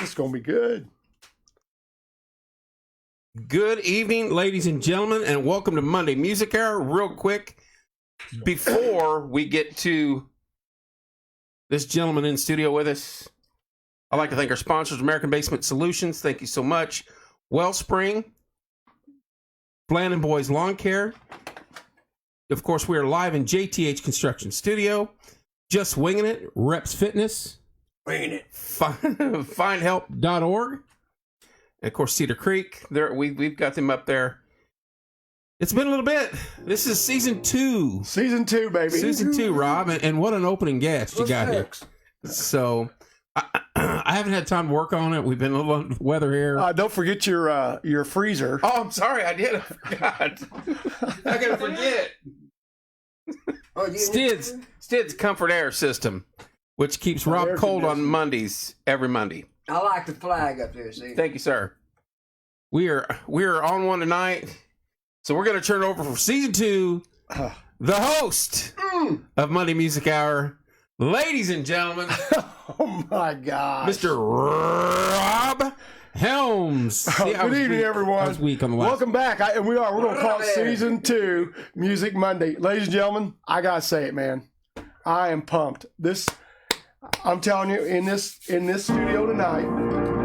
It's going to be good. Good evening, ladies and gentlemen, and welcome to Monday Music Hour. Real quick, before we get to this gentleman in studio with us, I'd like to thank our sponsors, American Basement Solutions. Thank you so much. Wellspring, Flannan Boys Lawn Care. Of course, we are live in JTH Construction Studio. Just Winging It, Reps Fitness. Winging It. Findhelp.org. And of course, Cedar Creek. We've got them up there. It's been a little bit. This is season 2. Season 2, baby. Season 2, Rob. And what an opening guest you got here. So, I haven't had time to work on it. We've been a little under the weather here. Don't forget your freezer. Oh, I'm sorry. I did. I forgot. I gotta forget. Stid's Comfort Air System, which keeps Rob cold on Mondays, every Monday. I like the flag up there, see? Thank you, sir. We are on one tonight, so we're going to turn it over for season 2. The host of Monday Music Hour, ladies and gentlemen. Oh my God, Mr. Rob Helms. Good evening, everyone. I was weak on the last. Welcome back. We're going to call it season 2, Music Monday. Ladies and gentlemen, I gotta say it, man. I am pumped. I'm telling you, in this studio tonight,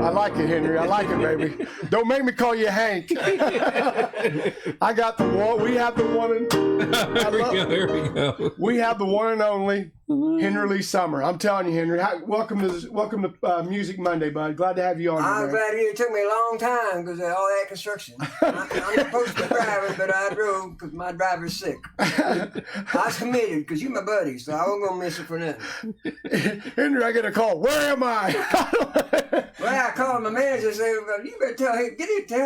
I like it, Henry. I like it, baby. Don't make me call you Hank. I got the one. We have the one. There we go. We have the one and only Henry Lee Summer. I'm telling you, Henry. Welcome to Music Monday, bud. Glad to have you on. I'm glad it took me a long time because of all that construction. I'm supposed to be driving, but I drove because my driver's sick. I was committed because you're my buddy, so I wasn't gonna miss it for nothing. Henry, I get a call. Where am I? Well, I called my manager and said, "You better tell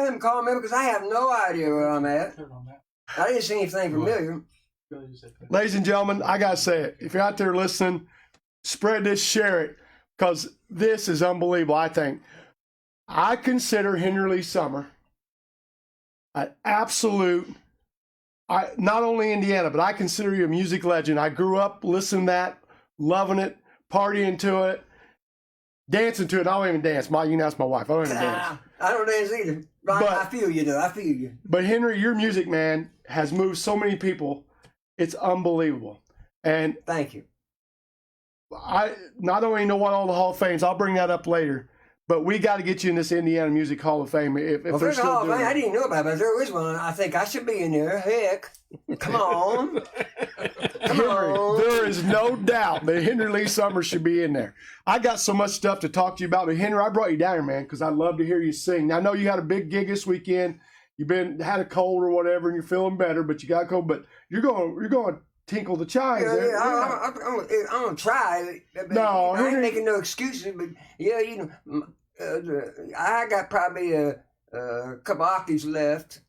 him to call me because I have no idea where I'm at. I didn't see anything familiar." Ladies and gentlemen, I gotta say it. If you're out there listening, spread this, share it, because this is unbelievable. I consider Henry Lee Summer an absolute, not only Indiana, but I consider you a music legend. I grew up listening to that, loving it, partying to it, dancing to it. I don't even dance. You can ask my wife. I don't even dance. I don't dance either. But I feel you, though. I feel you. But Henry, your music, man, has moved so many people. It's unbelievable. And thank you. I not only know what all the Hall of Fames, I'll bring that up later, but we got to get you in this Indiana Music Hall of Fame. If they're still Hall of doing Fame, it. I didn't know about it, but there is one. I think I should be in there. Heck, come on. Henry, there is no doubt that Henry Lee Summer should be in there. I got so much stuff to talk to you about, but Henry, I brought you down here, man, because I love to hear you sing. Now, I know you had a big gig this weekend. You've had a cold or whatever, and you're feeling better, but you got a cold. But you're going to tinkle the chimes. Yeah, I'm gonna try. No, I ain't making no excuses, but yeah, I got probably a couple octaves left.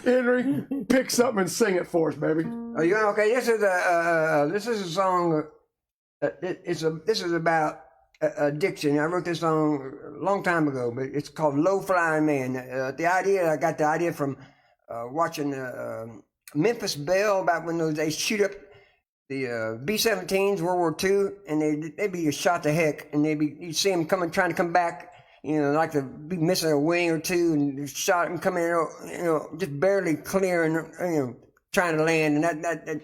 Henry, pick something and sing it for us, baby. Are you okay? This is a song. This is about addiction. I wrote this song a long time ago, but it's called "Low Flying Man." I got the idea from watching Memphis Belle about when they shoot up the B-17s, World War II, and they'd be shot to heck, and you'd see them trying to come back. Like to be missing a wing or two, and shot them coming in, just barely clearing, trying to land, and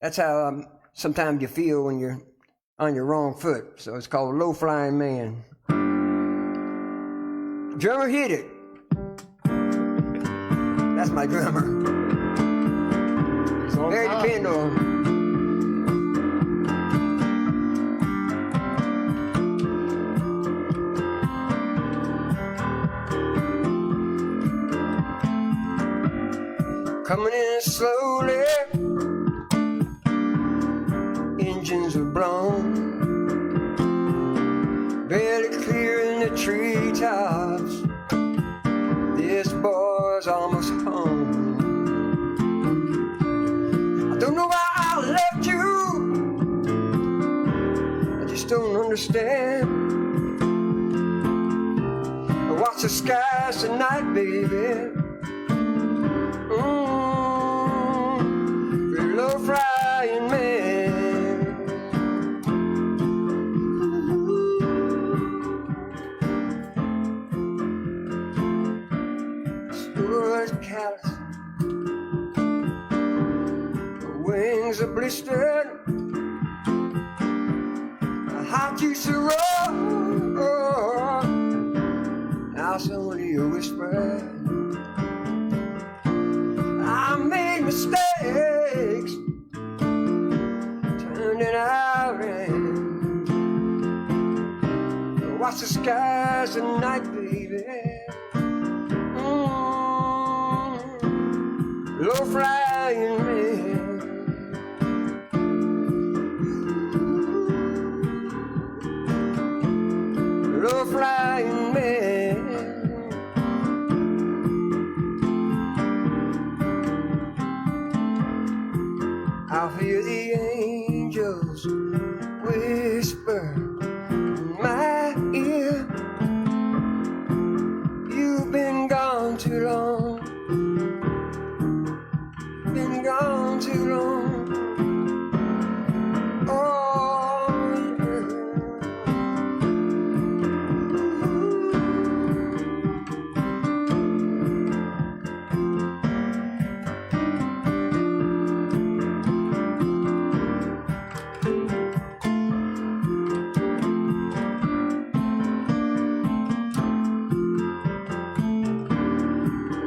that's how sometimes you feel when you're on your wrong foot. So it's called Low Flying Man. Drummer, hit it. That's my drummer. Very dependable. Coming in slowly, engines are blown, barely clearing the treetops. This boy's almost home. I don't know why I left you, I just don't understand. I watch the skies tonight, baby. Low flying man. lungs are blistered. Heart used to roll. Now somebody whispered, I made mistakes, turned it out and watch the skies at night, baby. Low flying man. Low flying man. I'll hear the angels whisper in my ear. You've been gone too long. Been gone too long. Oh,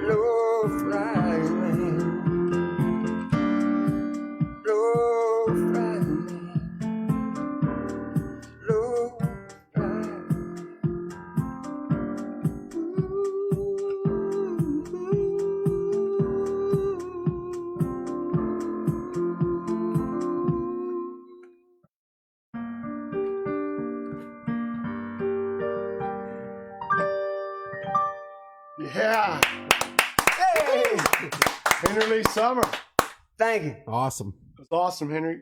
low flying man. Low flying man. Low flying. Yeah. Hey, Henry Lee Summer. Thank you. Awesome. That's awesome, Henry.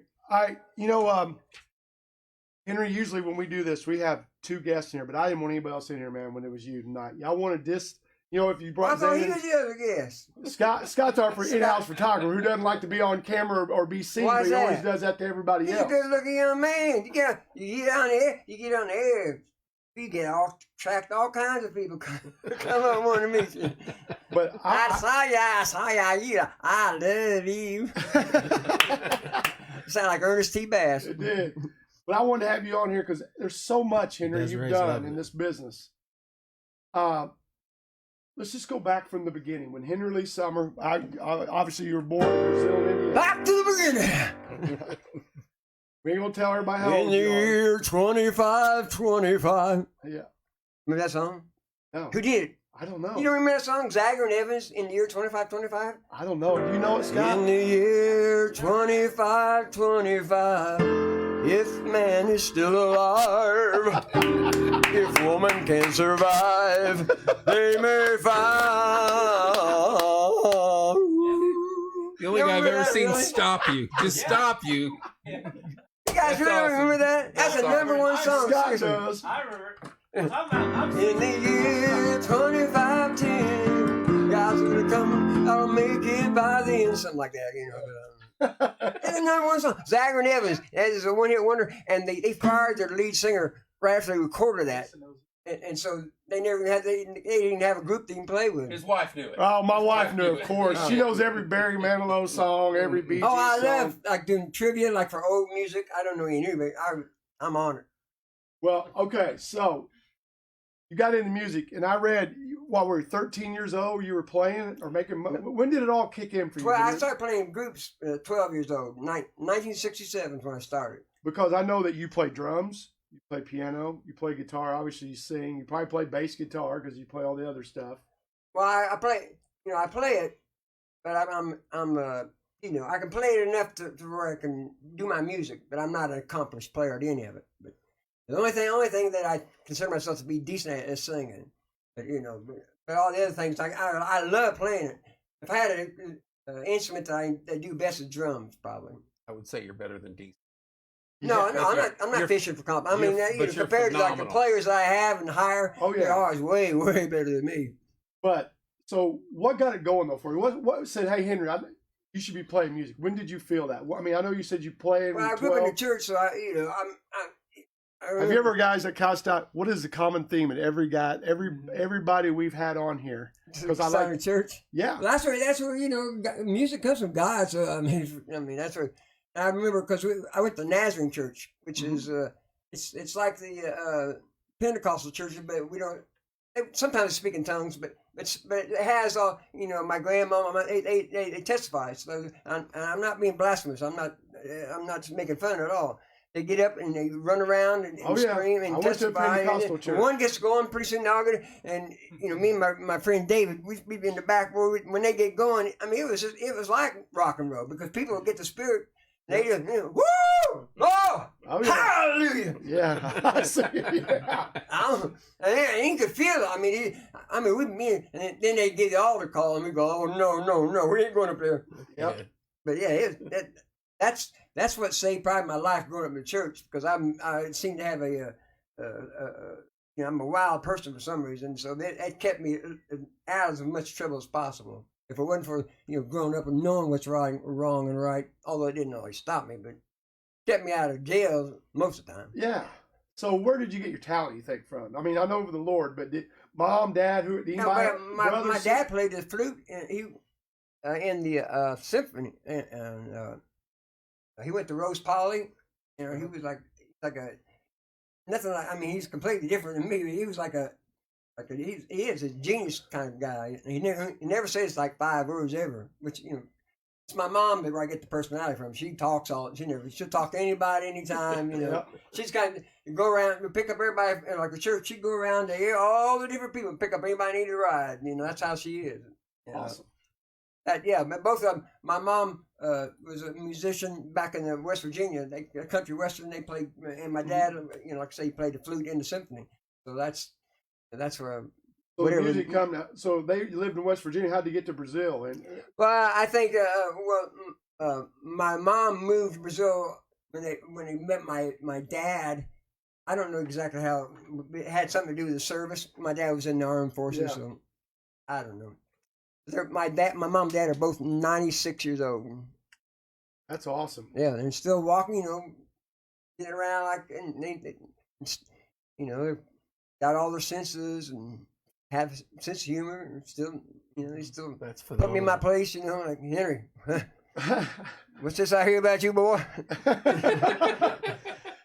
Henry, usually when we do this, we have two guests in here, but I didn't want anybody else in here, man, when it was you tonight. I wanted this, if you I brought thought Zane he in- was the other guest. Scott's our in-house photographer who doesn't like to be on camera or be seen, Why but is he always that? does that to everybody He's a else. good-looking young man. You get on the air. You get attract all kinds of people come up want to meet you. But I saw ya, I love you. Sound like Ernest T. Bass. it did. But I wanted to have you on here because there's so much, Henry, you've Desiree's done loving in it. this business. Let's just go back from the beginning. When Henry Lee Summer, obviously you were born in Brazil and India. Back to the beginning. We ain't gonna tell everybody how In old the you are. year 2525. Yeah. Remember that song? No, Who did it? I don't know. You don't remember that song, Zagger and Evans, in the year 2525? I don't know. Do you know it, Scott? In the year 2525, if man is still alive, if woman can survive, they may find. The only guy I've ever seen Really? stop you. Just stop you. You guys really awesome. remember that? That's a That's number one song. Scott seriously. does. I remember. I'm In the year 2510, God's gonna come, I'll make it by then. Something like that, It's a number one song. Zagger and Evans, that is a one-hit wonder, and they fired their lead singer right after they recorded that. And so they didn't have a group they can play with. His wife knew it. Oh, my wife knew, of course. She knows every Barry Manilow song, every Bee Gees Oh, I song. love like doing trivia, like for old music. I don't know any new, but I'm on it. Well, okay, so you got into music, and I read while we were 13 years old, you were playing or making. When did it all kick in for you? Well, I Did it- started playing groups 12 years old. 1967 is when I started. Because I know that you play drums, you play piano, you play guitar. Obviously, you sing. You probably play bass guitar because you play all the other stuff. Well, I play, I play it, but I can play it enough to where I can do my music, but I'm not an accomplished player at any of it. But the only thing that I consider myself to be decent at is singing. But but all the other things, I love playing it. If I had an instrument that I do best is drums, probably. I would say you're better than D. No, Yeah, I'm not fishing for compliment. I mean, but you're compared to like the phenomenal. players I have and hire, Oh, yeah. they're always way, way better than me. But so, what got it going though for you? What said, "Hey, Henry, you should be playing music"? When did you feel that? I mean, I know you said you played. Well, I grew up in the church, so I Have you ever guys that cast out? What is the common theme in everybody we've had on here? Because I like, church. yeah, Well, that's where music comes from God. So I mean that's where I remember because I went to Nazarene Church, which is it's like the Pentecostal churches, but we don't. Sometimes speak in tongues, but it has all my grandmama. They testify. So I'm not being blasphemous. I'm not making fun at all. They get up and they run around and scream and testify. And one gets going, pretty soon they're all gonna. And me and my friend David, we'd be in the back when they get going. I mean, it was like rock and roll because people would get the spirit. They just woo, oh, hallelujah. Yeah, I see. Yeah. And he could feel it. I mean, and then they get the altar call, and we go, oh no, we ain't going up there. Yep. But yeah, that's what saved probably my life growing up in the church because I seem to have I'm a wild person for some reason, so that kept me out of as much trouble as possible. If it wasn't for growing up and knowing what's wrong and right, although it didn't always stop me, but kept me out of jail most of the time. Yeah. So where did you get your talent, you think, from? I mean, I know the Lord, but did mom, dad, my dad played the flute, and he in the symphony, and he went to Rose Poly. He was like a nothing like. I mean, he's completely different than me. He was he is a genius kind of guy. He never says like 5 words ever, which it's my mom where I get the personality from. She talks she'll talk to anybody anytime. Yep. She's got to go around and pick up everybody like the church. She'd go around to hear all the different people and pick up anybody need a ride. That's how she is. Awesome. But both of them. My mom was a musician back in West Virginia, country western. They played, and my dad, like I say, he played the flute in the symphony. So that's where. So the music come now. So they lived in West Virginia. How'd they get to Brazil? Well, I think my mom moved to Brazil when they met my dad. I don't know exactly how. It had something to do with the service. My dad was in the armed forces, so I don't know. My mom and dad are both 96 years old. That's awesome. Yeah, and still walking, getting around and they they've got all their senses and have a sense of humor, and still, they still put me in my place, like, Henry, what's this I hear about you, boy?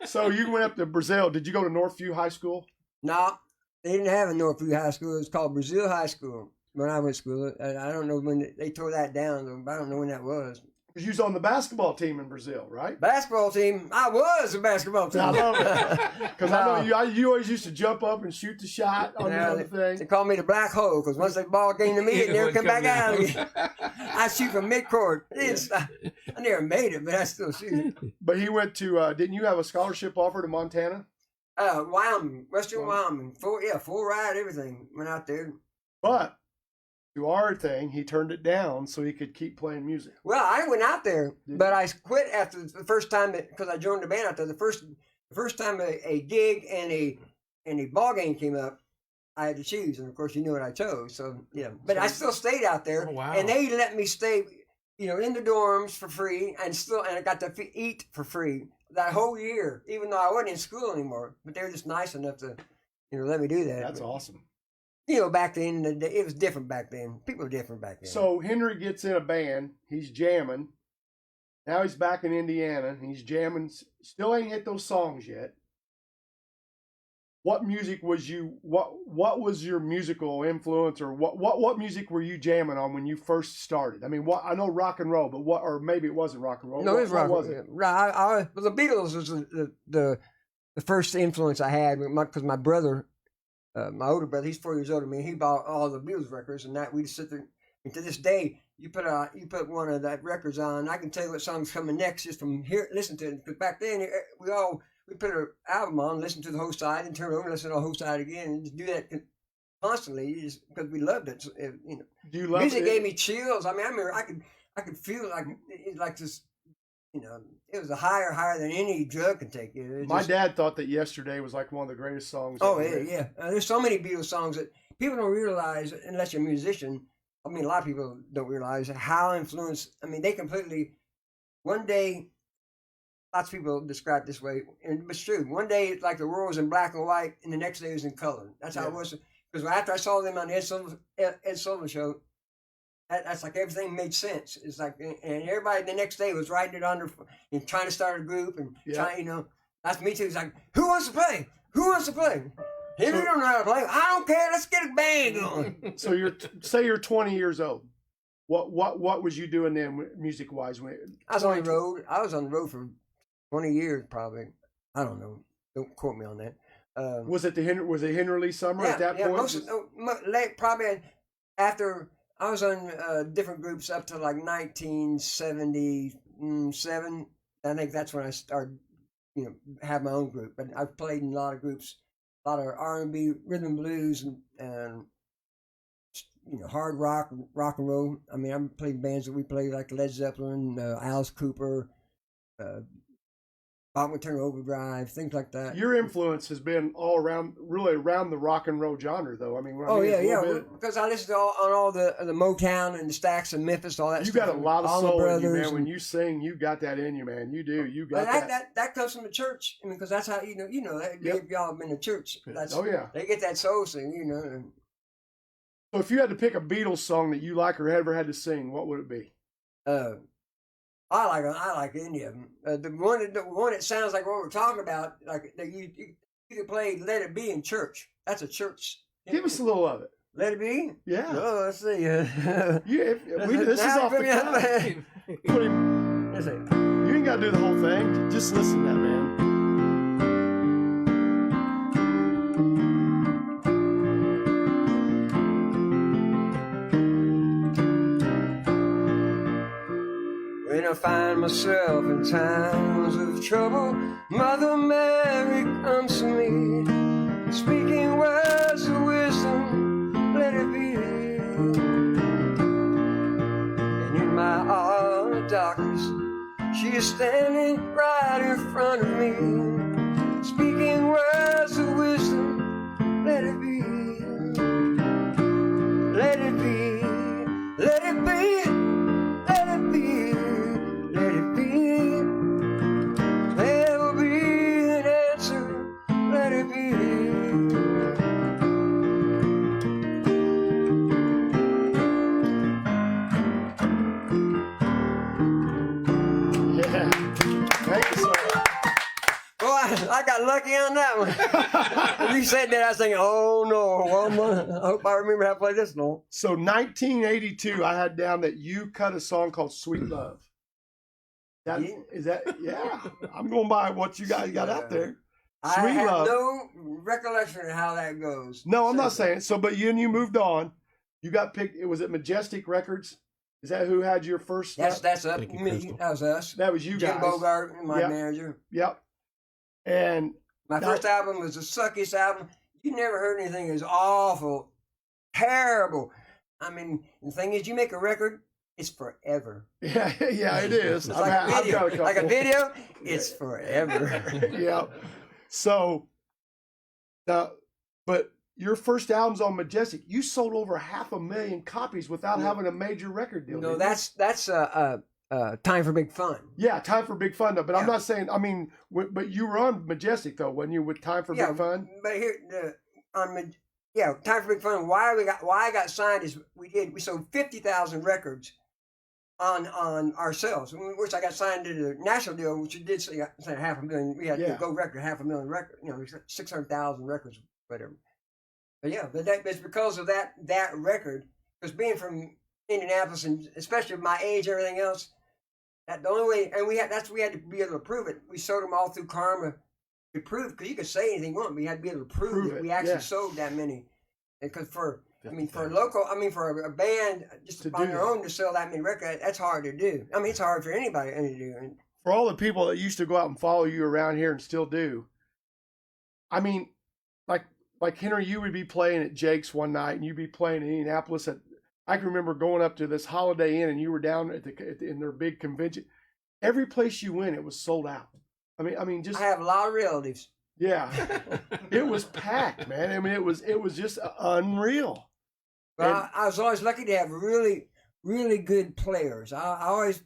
So you went up to Brazil. Did you go to Northview High School? No, they didn't have a Northview High School. It was called Brazil High School when I went to school. I don't know when they tore that down, but I don't know when that was. Because you was on the basketball team in Brazil, right? Basketball team? I was a basketball team. I love it. Because I know you always used to jump up and shoot the shot on the other thing. They called me the black hole because once the ball came to me, it never come back out again. I shoot from midcourt. I never made it, but I still shoot. But he went to, didn't you have a scholarship offer to Montana? Wyoming, Western Wyoming. Full ride, everything. Went out there. But to our thing, he turned it down so he could keep playing music. Well, I went out there, but I quit after the first time because I joined the band out there. The first time a gig and a ball game came up, I had to choose, and of course, you know what I chose. So yeah, but I still stayed out there, and they let me stay, in the dorms for free, and I got to eat for free that whole year, even though I wasn't in school anymore. But they were just nice enough to, let me do that. That's awesome. Back then, it was different back then. People were different back then. So Henry gets in a band. He's jamming. Now he's back in Indiana. He's jamming. Still ain't hit those songs yet. What music was what was your musical influence, or what music were you jamming on when you first started? I mean, I know rock and roll, but or maybe it wasn't rock and roll. No, it was rock and roll. Right. The Beatles was the first influence I had because my brother. My older brother, he's 4 years older than me. He bought all the Beatles records, and that we just sit there. And to this day, you put one of that records on, I can tell you what song's coming next just from here. Listen to it, because back then we put an album on, listen to the whole side, and turn it over, and listen to the whole side again, and just do that constantly, just because we loved it. So, do you love music? it? Gave me chills. I mean, I remember I could feel like this. It was higher than any drug can take. My dad thought that Yesterday was like one of the greatest songs. Oh, yeah. There's so many Beatles songs that people don't realize, unless you're a musician. I mean, a lot of people don't realize how influenced. I mean, they completely. One day, lots of people describe it this way, and it's true. One day, it's like the world was in black and white, and the next day it was in color. That's how it was. Because after I saw them on the Ed Sullivan show, that's like everything made sense. It's like, and everybody the next day was writing it under and trying to start a group and trying, you know, that's me too. It's like, who wants to play? Who wants to play? If you don't know how to play, I don't care. Let's get a band going. So you're 20 years old. What was you doing then, music wise? I was on the road. I was on the road for 20 years, probably. I don't know. Don't quote me on that. Was it Henry Lee Summer at that point? Probably after I was on different groups up to like 1977. I think that's when I started, you know, have my own group. But I've played in a lot of groups, a lot of R&B, rhythm and blues, and you know, hard rock and roll. I mean, I'm playing bands that we played like Led Zeppelin, Alice Cooper, Bob McTurner Overdrive, things like that. Your influence has been all around, really around the rock and roll genre, though. I mean, because I listened to all the Motown and the Stax and Memphis, all that. You stuff. got a lot of soul in you, man. And, when you sing, you got that in you, man. You do. You got that comes from the church. I mean, because that's how you know that y'all have been to church. That's, they get that soul sing, you know. And, so if you had to pick a Beatles song that you like or ever had to sing, what would it be? I like any of them. The one that sounds like what we're talking about, like that you could play "Let It Be" in church. That's a church. Give us a little of it. Let It Be. Yeah. Oh, let's see. This is off the cuff. You ain't got to do the whole thing. Just listen to that, man. When I find myself in times of trouble, Mother Mary comes to me, speaking words of wisdom, let it be. And in my hour of darkness, she is standing right in front of me, speaking words of wisdom, let it be. Let it be, let it be, let it be. Let it be, there will be an answer, let it be. Yeah. Thank you so much. Well, I got lucky on that one. When you said that, I was thinking, oh no, I hope I remember how to play this one. So 1982, I had down that you cut a song called "Sweet Love." Yeah. I'm going by what you guys got out there. I have no recollection of how that goes. No, I'm not saying so. But you moved on. You got picked. Was it Majestic Records? Is that who had your first? That's up me. Crystal. That was us. That was you Jim guys. Bogart, my manager. Yep. And my first album was the suckiest album. You never heard anything as awful, terrible. I mean, the thing is, you make a record, it's forever. Yeah, it is. It's like a video, it's forever. Yeah. So, but your first album's on Majestic. You sold over 500,000 copies without having a major record deal. No, that's Time for Big Fun. Yeah, Time for Big Fun though. But I'm not saying. I mean, but you were on Majestic though, when you with Time for Big Fun. But here, Time for Big Fun. Why I got signed is we sold 50,000 records on ourselves, which I got signed to the national deal, which you did say 500,000. We had to go record 500,000 records. You know, 600,000 records, whatever. But it's because of that record. Because being from Indianapolis and especially my age and everything else, that the only way, and we had to be able to prove it. We sold them all through Karma to prove, because you could say anything you want, but you had to be able to prove that we actually sold that many. Because for a band just on their own to sell that many records, that's hard to do. I mean, it's hard for anybody to do. For all the people that used to go out and follow you around here and still do, I mean, like Henry, you would be playing at Jake's one night, and you'd be playing in Indianapolis I can remember going up to this Holiday Inn, and you were down in their big convention. Every place you went, it was sold out. I mean, just I have a lot of relatives. Yeah, it was packed, man. I mean, it was just unreal. Well, I was always lucky to have really, really good players. I always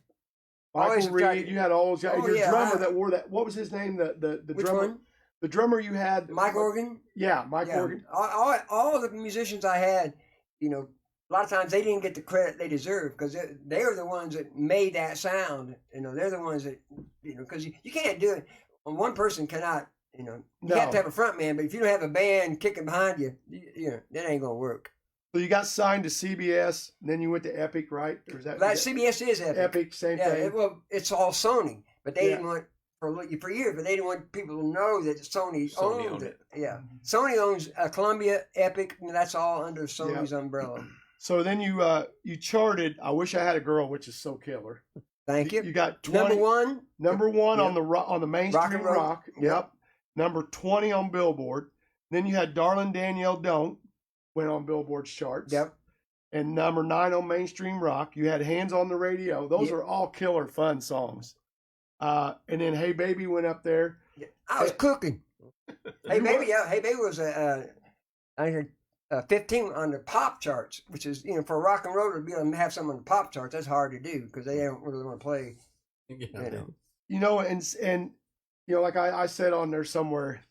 Reed, you had all those guys. Your drummer that wore that. What was his name? The which drummer. One? The drummer you had. Mike Organ. Yeah, Mike Organ. All the musicians I had, you know, a lot of times they didn't get the credit they deserve because they were the ones that made that sound. You know, they're the ones that, you know, because you can't do it. One person cannot, you know, you have to have a front man, but if you don't have a band kicking behind you, you know, that ain't going to work. So you got signed to CBS, and then you went to Epic, right? Or is that CBS is Epic. Epic, same thing. Well, it's all Sony, but they didn't want for years, but they didn't want people to know that Sony owned it. Yeah, Sony owns Columbia, Epic, and that's all under Sony's umbrella. So then you charted. I Wish I Had a Girl, which is so killer. Thank you. You got 20, number one on the mainstream rock. Yep. Number 20 on Billboard. Then you had Darling Danielle Don't went on Billboard's charts. Yep. And number 9 on mainstream rock. You had Hands on the Radio. Those are all killer fun songs. And then Hey Baby went up there. I was cooking. Hey Baby was I heard 15 on the pop charts, which is, you know, for a rock and roller to be able to have someone on the pop charts, that's hard to do because they don't really want to play. You know, and you know, like I said on there somewhere,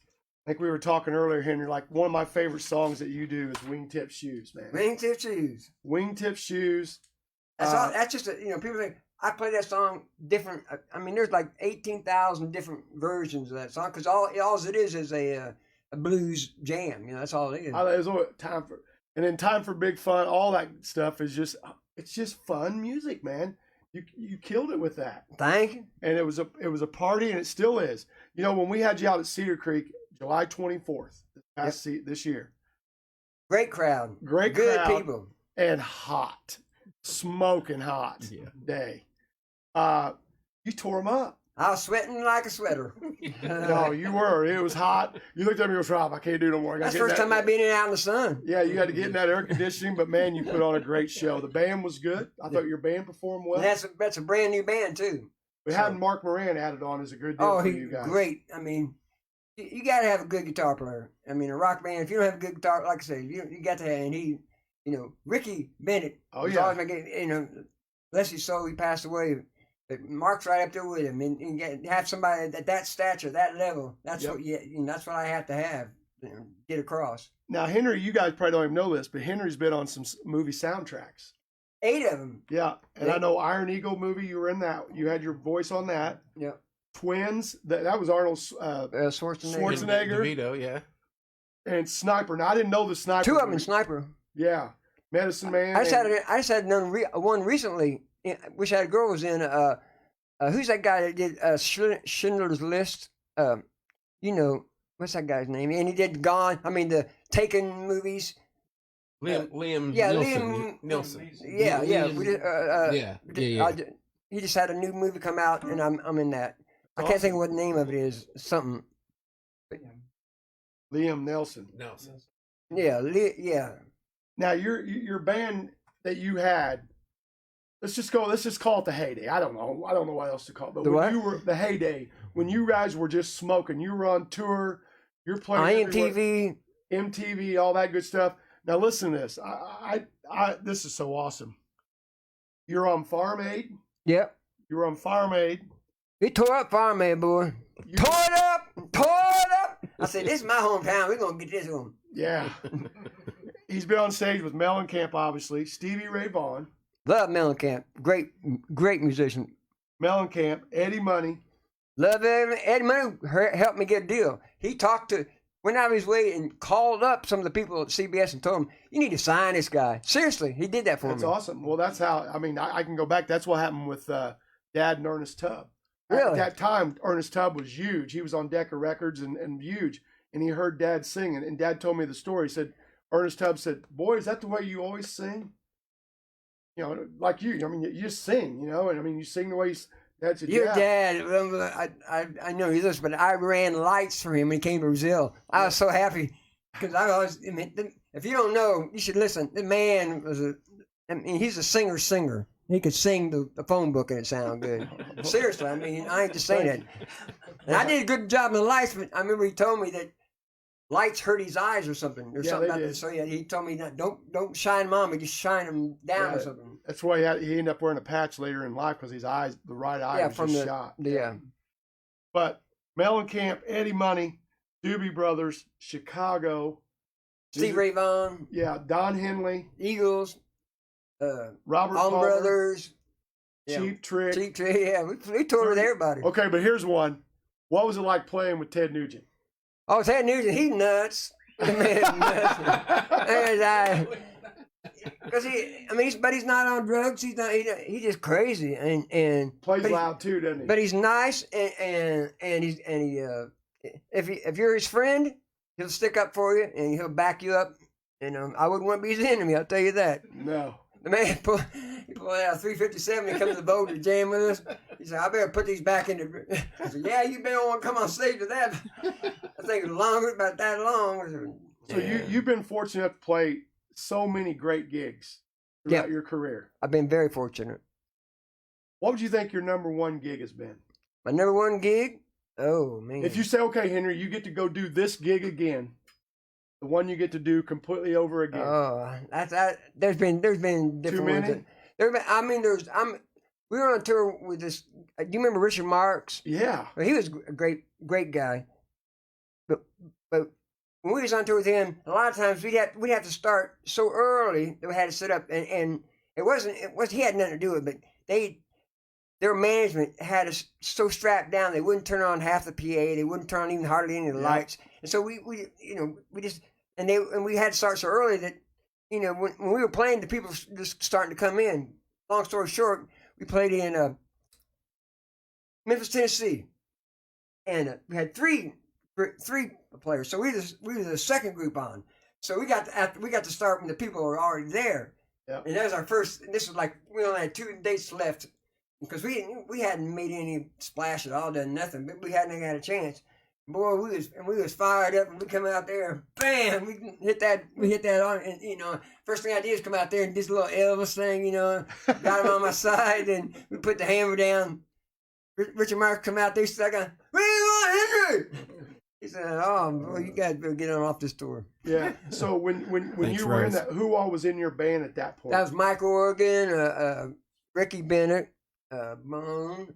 like we were talking earlier, Henry, like one of my favorite songs that you do is Wingtip Shoes, man. Wingtip Shoes. Wingtip Shoes. That's all. That's just you know, people think I play that song different. I mean, there's like 18,000 different versions of that song because all it is a blues jam. You know, that's all it is. Time for Big Fun. All that stuff is it's just fun music, man. You killed it with that. Thank you. And it was a party, and it still is. You know, when we had you out at Cedar Creek, July 24th, this year. Great crowd. Good people. And hot, smoking hot day. You tore them up. I was sweating like a sweater. No, you were. It was hot. You looked at me and goes, Rob, I can't do no more. That's the first time I've been out in the sun. Yeah, you had to get in that air conditioning, but man, you put on a great show. The band was good. I thought your band performed well. And that's a brand new band too. We had Mark Moran added on as a good deal for you guys. Great. I mean, you got to have a good guitar player. I mean, a rock band, if you don't have a good guitar, like I say, you got to have, and he, you know, Ricky Bennett. Always making, you know, bless his soul, he passed away. But Mark's right up there with him, and have somebody at that stature, that level. That's what that's what I have to have, you know, get across. Now, Henry, you guys probably don't even know this, but Henry's been on some movie soundtracks. 8 of them. Yeah, and I know Iron Eagle movie. You were in that. You had your voice on that. Yeah. Twins. That was Arnold Schwarzenegger. DeVito, yeah. And Sniper. Now I didn't know the Sniper. 2 of them in Sniper. Yeah. Medicine Man. I just had one recently. Wish I Had a Girl was in. Who's that guy that did Schindler's List? You know, what's that guy's name? And he did Gone. I mean, the Taken movies. Liam Nielsen. He just had a new movie come out, and I'm in that. I can't think of what the name of it is. Something. Liam Nelson. Yeah. Now your band that you had. Let's just call it the heyday. I don't know what else to call it. But you were the heyday, when you guys were just smoking, you were on tour, you're playing MTV, all that good stuff. Now listen to this. This is so awesome. You're on Farm Aid. Yep. You're on Farm Aid. We tore up Farm Aid, boy. Tore it up. I said, this is my hometown. We're gonna get this one. Yeah. He's been on stage with Mellencamp, obviously. Stevie Ray Vaughan. Love Mellencamp. Great musician. Mellencamp, Eddie Money. Love Eddie Money. Helped me get a deal. He went out of his way and called up some of the people at CBS and told them, you need to sign this guy. Seriously, he did that for me. That's awesome. Well, that's how, I can go back. That's what happened with Dad and Ernest Tubb. Really? At that time, Ernest Tubb was huge. He was on Decca Records and huge. And he heard Dad singing. And Dad told me the story. He said, Ernest Tubb said, boy, is that the way you always sing? You know, like you you just sing, you know, and you sing the way Dad said, your dad, I know he does, but I ran lights for him when he came to Brazil. I was so happy because if you don't know, you should listen. The man he's a singer. He could sing the phone book and it sounded good. Seriously, I ain't just saying that. And I did a good job in the lights, but I remember he told me that lights hurt his eyes or something. So he told me that don't shine them on me, just shine them down or something. That's why he ended up wearing a patch later in life because his eyes, the right eye was just shot. Yeah. But Mellencamp, Eddie Money, Doobie Brothers, Chicago, Steve Ray Vaughan. Yeah, Don Henley, Eagles. Robert Allman Palmer, Brothers, Cheap Trick. Cheap Trick. Yeah, we toured with everybody. Okay, but here's one. What was it like playing with Ted Nugent? Oh, Ted Nugent, he's nuts. The man's nuts. Because he's not on drugs. He's not. He's just crazy and Plays loud too, doesn't he? But he's nice and if you're his friend, he'll stick up for you and he'll back you up. And I wouldn't want to be his enemy. I'll tell you that. No. The man pulled out a 357. He comes to the boat to jam with us. He said, "I better put these back in the." I said, "Yeah, you better want to come on stage with that." I think it was longer, about that long. So you've been fortunate enough to play so many great gigs throughout your career. I've been very fortunate. What would you think your number one gig has been? My number one gig? Oh man! If you say, "Okay, Henry, you get to go do this gig again," the one you get to do completely over again. Oh, there's been different Too ones. many? We were on tour with this. Do you remember Richard Marx? Yeah. Well, he was a great guy. But when we was on tour with him, a lot of times we'd have to start so early that we had to sit up, and it wasn't he had nothing to do with it, but their management had us so strapped down they wouldn't turn on half the PA, they wouldn't turn on even hardly any of the lights, and so we just and we had to start so early that when we were playing, the people were just starting to come in. Long story short, we played in Memphis, Tennessee, and we had three players. So we were the second group on. So we got to start when the people were already there. Yep. And that was our first. And this was like we only had 2 dates left because we hadn't made any splash at all, done nothing, but we hadn't had a chance. Boy, we was fired up, and we come out there, bam, we hit that on, and first thing I did is come out there and do this little Elvis thing, got him on my side, and we put the hammer down. Richard Marx come out there, stuck on, "What do you want, Henry?" He said, "Oh, boy, you guys better get on off this tour." Yeah. So when Thanks, you were in Rose. that, who all was in your band at that point? That was Mike Organ, Ricky Bennett, Bone,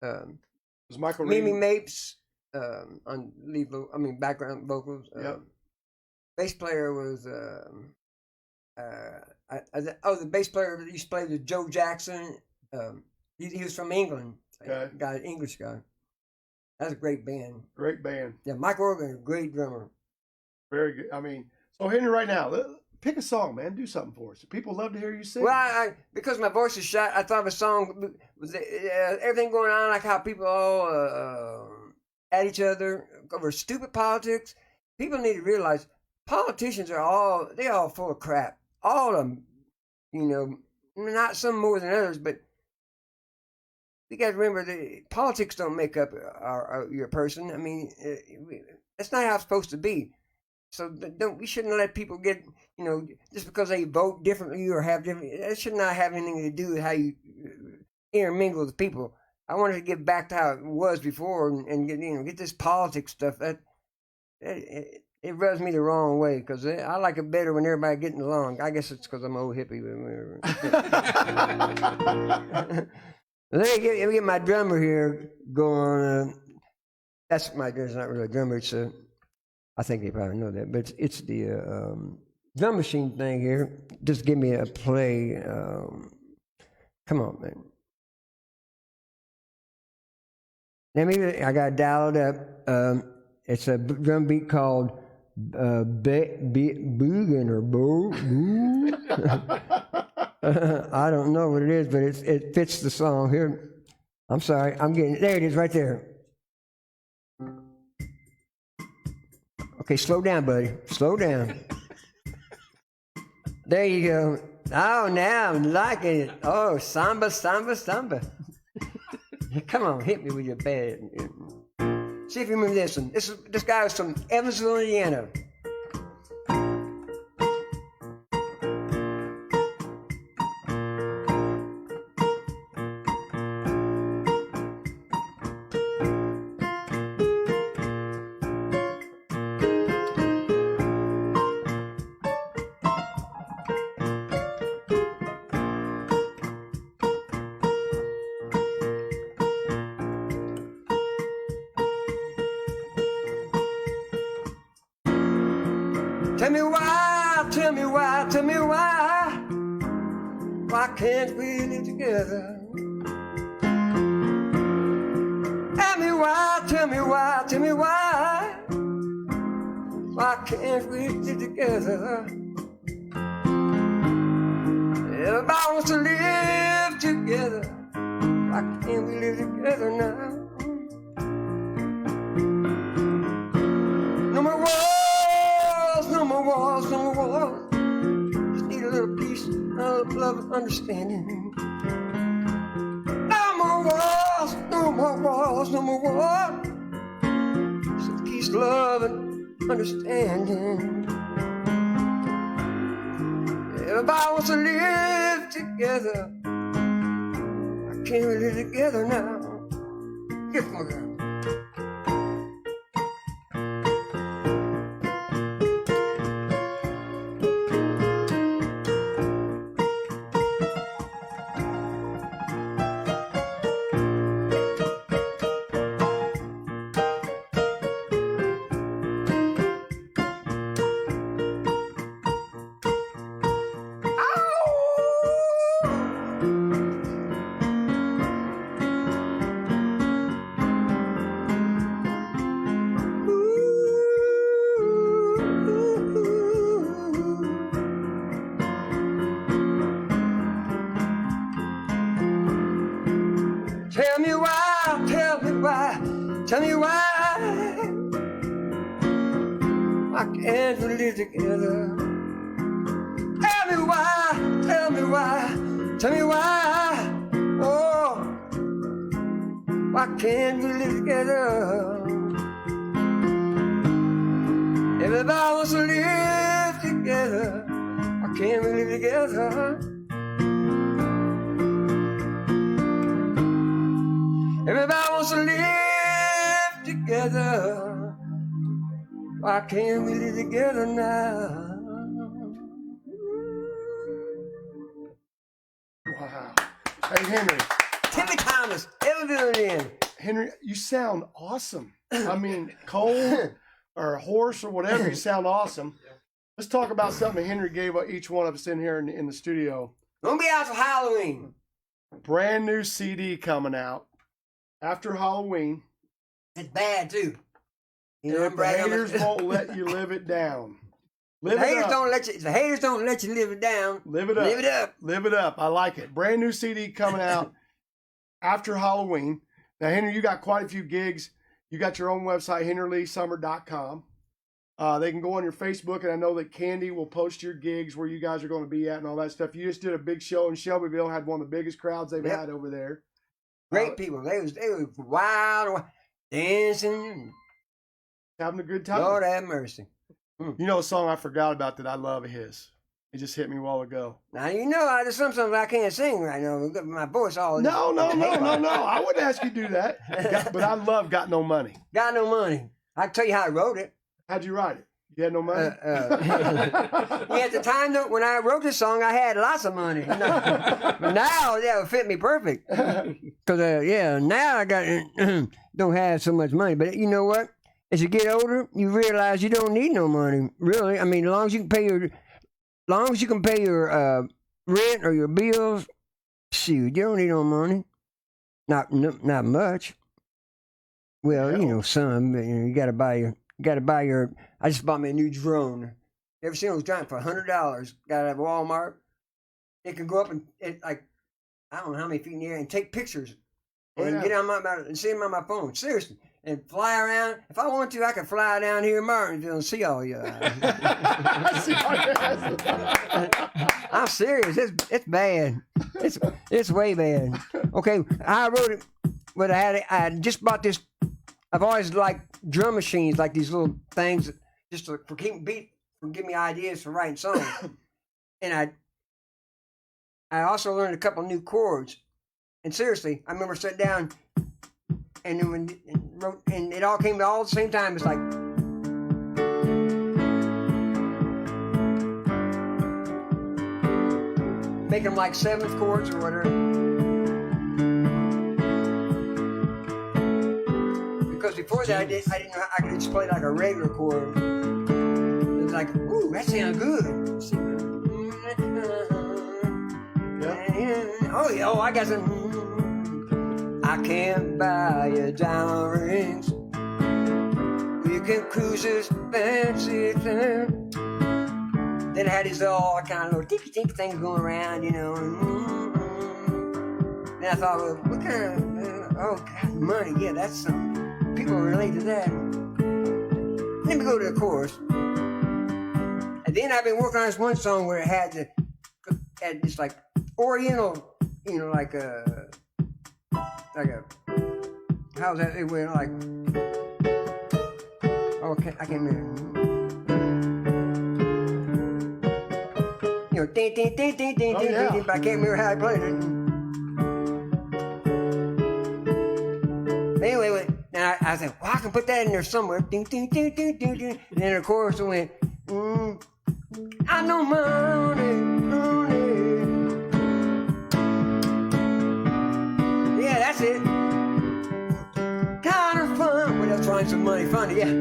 was Michael Mimi Reed? Mapes on background vocals. Yep. Bass player was the bass player that used to play with Joe Jackson. He was from England. Okay. English guy. That's a great band. Great band. Yeah, Mike Organ, a great drummer. Very good. So Henry, right now, pick a song, man. Do something for us. People love to hear you sing. Well, because my voice is shot, I thought of a song with everything going on, like how people all at each other over stupid politics. People need to realize politicians are all full of crap. All of them, not some more than others, but you got to remember that politics don't make up your person. That's not how it's supposed to be. So we shouldn't let people get, just because they vote differently or have different, that should not have anything to do with how you intermingle with people. I wanted to get back to how it was before and get this politics stuff. It rubs me the wrong way because I like it better when everybody getting along. I guess it's because I'm an old hippie. Let me get my drummer here going. That's my drummer. It's not really a drummer. It's I think they probably know that, but it's the drum machine thing here. Just give me a play. Come on, man. I got it dialed up. It's a drum beat called Boogan or Boo. I don't know what it is, but it fits the song here. I'm sorry. There it is right there. Okay, slow down, buddy. Slow down. There you go. Oh, now I'm liking it. Oh, samba, samba, samba. Come on, hit me with your bad. See if you remember this one. This guy was from Evansville, Indiana. Tell me why, tell me why, tell me why Why can't we live together? Tell me why, tell me why, tell me why. Why can't we live together? Everybody wants to live together. Why can't we live together now? No more wars, no more wars, no more wars. Just need a little peace, a little love and understanding. No more wars, no more wars, no more wars. Just peace, love, and understanding. Everybody wants to live together. Why can't we live together now? Get my girl. Tell me why, tell me why, tell me why. Why can't we live together? Tell me why, tell me why, tell me why. Oh, why can't we live together? Everybody wants to live together. Why can't we live together? Everybody wants to live together. Why can't we live together now? Wow. Hey, Henry. Timmy Thomas, ever do it in. Henry, you sound awesome. I mean, cold or a horse or whatever, you sound awesome. Let's talk about something Henry gave each one of us in here in the studio. Don't be out for Halloween. Brand new CD coming out after Halloween. It's bad too. You know, If the haters won't let you live it down. Live the it haters up. don't let you. The haters don't let you live it down. Live it up. Live it up. Live it up. I like it. Brand new CD coming out after Halloween. Now, Henry, you got quite a few gigs. You got your own website, henryleesummer.com. They can go on your Facebook, and I know that Candy will post your gigs where you guys are going to be at and all that stuff. You just did a big show in Shelbyville, had one of the biggest crowds they've had over there. Great people. They was wild, dancing. Having a good time. Lord have mercy. You know a song I forgot about that I love of his? It just hit me a while ago. Now you know there's some songs I can't sing right now. My voice all No. I wouldn't ask you to do that. But I love Got No Money. Got no money. I can tell you how I wrote it. How'd you write it? You had no money? Yeah, at the time though, when I wrote this song, I had lots of money. But now that would fit me perfect. Because now I don't have so much money. But you know what? As you get older, you realize you don't need no money. Really, I mean, as long as you can pay your rent or your bills, shoot, you don't need no money. Not much. Well, you know, some. But, you gotta buy your. I just bought me a new drone. You ever seen those drones for $100? Got it at Walmart. It can go up and like I don't know how many feet in the air and take pictures and get on and see them on my phone. Seriously. And fly around. If I want to, I can fly down here in Martinsville and see all you. I'm serious. It's bad. It's way bad. Okay, I wrote it, but I just bought this. I've always liked drum machines, like these little things, just to give me ideas for writing songs. And I also learned a couple new chords. And seriously, I remember sitting down. And then and it all came all at the same time. It's like make them like seventh chords or whatever. Because before that, I didn't know I could just play like a regular chord. It was like, ooh, that sounds good. Oh yeah, I got some. I can't buy you diamond rings. We can cruise this fancy thing. Then I had these all kind of little tinky things going around, you know. Then I thought, well, what kind of, oh God, money, yeah, that's something. People relate to that. Let me go to the chorus. And then I've been working on this one song where it had this like Oriental, you know, like a, how's that? It went like, oh, I can't remember. You know, ding, ding, ding, ding, ding, ding, ding, but I can't remember how I played it. Anyway, now I said, well, I can put that in there somewhere. Ding, ding, ding, ding, ding, ding. And then of course it went, I know money, money. Yeah, that's it. Kind of fun. Well, that's running some money funny, yeah.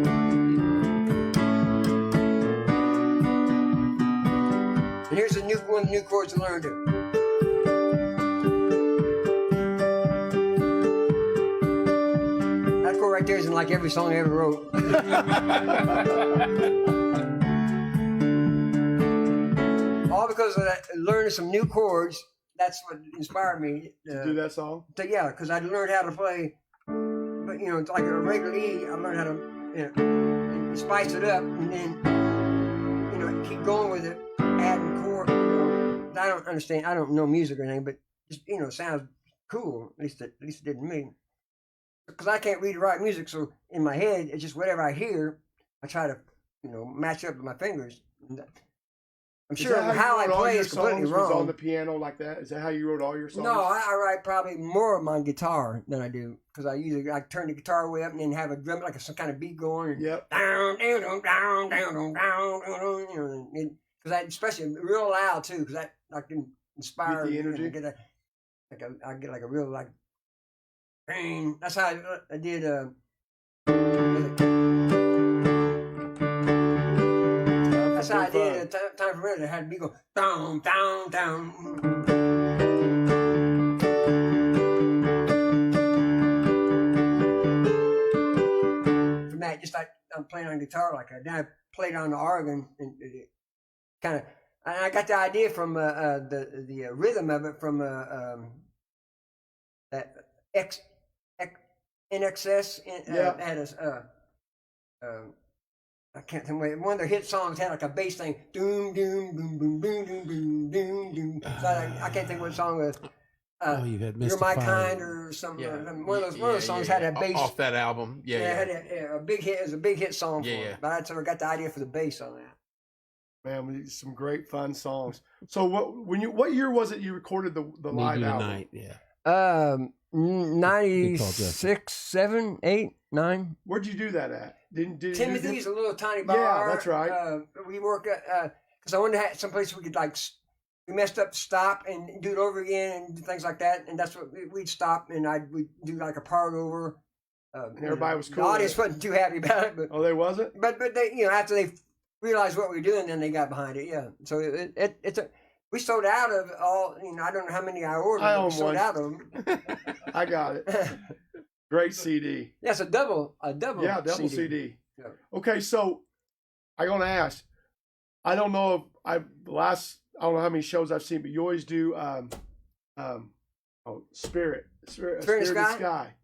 And here's one of the new chords to learn to. That chord right there isn't like every song I ever wrote. All because of that, learning some new chords. That's what inspired me to do that song. Yeah, because I learned how to play, but you know, it's like a regular E. I learned how to, you know, spice it up, and then, you know, keep going with it, adding chord. You know, I don't understand. I don't know music or anything, but just, you know, it sounds cool. At least it did to me. Because I can't read or write music, so in my head, it's just whatever I hear, I try to, you know, match up with my fingers. I'm sure how I play is completely wrong. Was on the piano like that? Is that how you wrote all your songs? No, I write probably more of my guitar than I do, because I turn the guitar way up and then have a drum, like some kind of beat going. And yep. Down, down, down, down, down, down, you know, because I, especially real loud too, because I can inspire the energy. You know, I get like a real like pain. That's how I did. That's how I did Time for Winter. It had me go down, down, down. From that, just like I'm playing on guitar like that. Then I played on the organ and it kind of. And I got the idea from the rhythm of it from that NXS had a. I can't think. One of their hit songs had like a bass thing, doom, doom, boom, boom, boom, doom, boom, doom, doom. So I can't think what song it was. You had You're My Kind or something. Yeah. One of those songs had a bass off that album. Yeah, It had a big hit. It was a big hit song for it. But I sort of got the idea for the bass on that. Man, some great fun songs. So what year was it you recorded the live album? Night, yeah. 96, 7, 8, 9. Where'd you do that at? Timothy's a little tiny bar. Yeah, that's right. We work at because I wanted to have some place we could like we messed up, stop and do it over again and things like that. And that's what we'd stop and we'd do like a part over. And everybody was cool. The audience wasn't too happy about it, but they wasn't. But they, you know, after they realized what we were doing, then they got behind it. Yeah. So we sold out of all. You know, I don't know how many I ordered. I own we sold one. out of them. I got it. Great CD. Yeah, it's a double. Yeah, double CD. Yeah. Okay, so I'm gonna ask. I don't know if I don't know how many shows I've seen, but you always do Spirit of the Sky.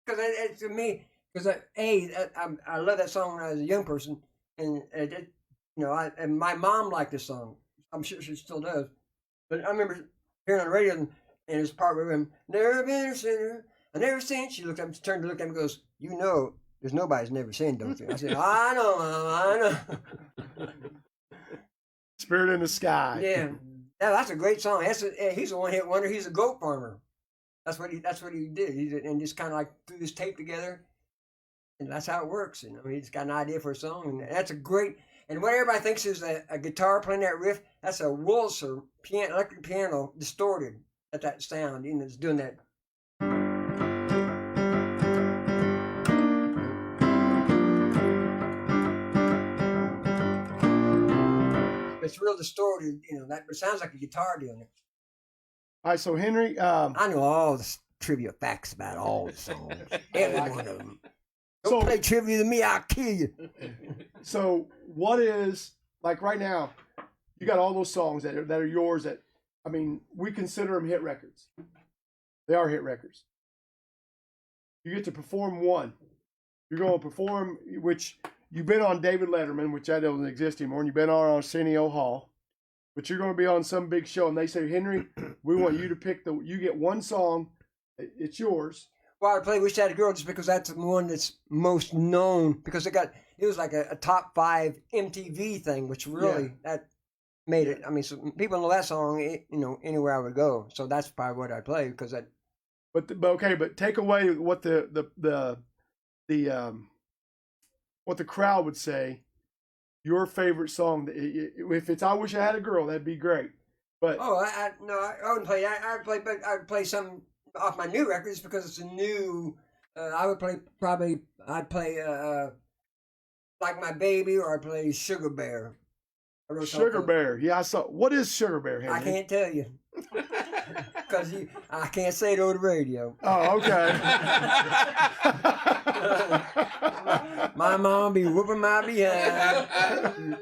Because it's to me, because I love that song when I was a young person, and you know, and my mom liked this song. I'm sure she still does. But I remember hearing on the radio, and it's part of him. Never been a sinner. I never sinned. She looked up, turned to look at me, and goes, "You know, there's nobody's never sinned, don't you?" I said, "I know, Mom, I know." Spirit in the Sky. Yeah, that's a great song. He's a one-hit wonder. He's a goat farmer. That's what he did. And just kind of like threw this tape together, and that's how it works. You know, he just got an idea for a song, and that's a great. And what everybody thinks is a guitar playing that riff. That's a Wurlitzer electric piano distorted at that sound. You know, it's doing that. It's real distorted, you know. That it sounds like a guitar doing it. All right, so Henry, I know all the trivia facts about all the songs. Every one of them. Don't So- play trivia to me, I'll kill you. so what is, like right now, you got all those songs that are yours that, I mean, we consider them hit records. They are hit records. You get to perform one. You're going to perform, which you've been on David Letterman, which I doesn't exist anymore, and you've been on Arsenio Hall, but you're going to be on some big show, and they say, Henry, we want you to pick you get one song, it's yours. Well, I play Wish I Had a Girl just because that's the one that's most known, because it was like a top 5 MTV thing, which really, that made it. I mean, so people know that song, anywhere I would go. So that's probably what I play, because that. But take away what the what the crowd would say. Your favorite song, if it's "I Wish I Had a Girl," that'd be great. But I wouldn't play that. I'd play something off my new records because it's a new. I would play I'd play Like My Baby, or I'd play Sugar Bear. Sugar Bear, yeah, I saw. What is Sugar Bear, Henry? I can't tell you. Because I can't say it over the radio. Oh, okay. My mom be whooping my behind.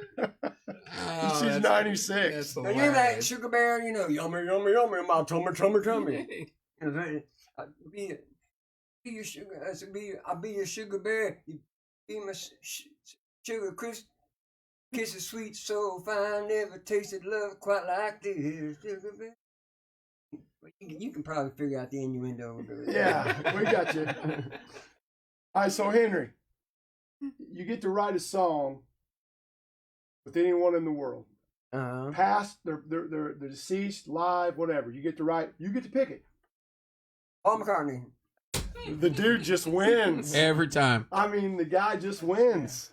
She's 96. And you that Sugar Bear, yummy, yummy, yummy, my tummy, tummy, tummy. I'll be your sugar. I'll be your sugar bear. You be my sugar crisp. Kiss is sweet, so fine. Never tasted love quite like this. Sugar bear. You can probably figure out the innuendo. Yeah, we got you. All right, so Henry, you get to write a song with anyone in the world. Past, they're deceased, live, whatever. You get to write. You get to pick it. Paul McCartney. The dude just wins. Every time. I mean, the guy just wins.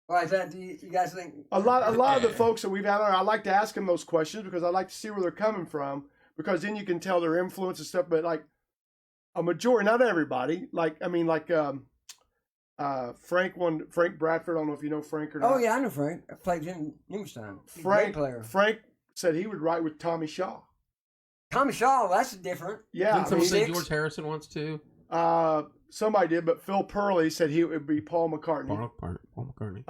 Why is that? Do you guys think? A lot of the folks that we've had on, I like to ask them those questions because I like to see where they're coming from, because then you can tell their influence and stuff. But like a majority, not everybody. Frank Bradford. I don't know if you know Frank or not. Oh yeah, I know Frank. I played him numerous times. He's a great player. Frank said he would write with Tommy Shaw. Tommy Shaw, that's different. Yeah, Didn't someone say George Harrison wants to? Somebody did, but Phil Purley said he would be Paul McCartney. Paul McCartney.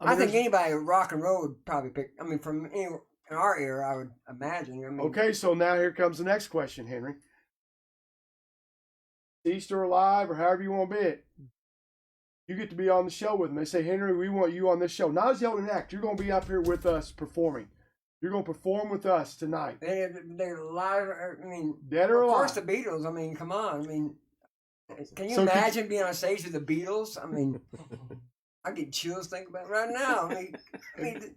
I think anybody with rock and roll would probably pick. I mean, from in our era, I would imagine. I mean, okay, so now here comes the next question, Henry. Deceased or alive, or however you want to be it. You get to be on the show with them. They say, Henry, we want you on this show. Not as the opening act. You're going to be up here with us performing. You're going to perform with us tonight. They're alive. I mean, dead or alive. Of course, the Beatles. I mean, come on. I mean, can you imagine being on stage with the Beatles? I mean, I get chills thinking about it right now. I mean,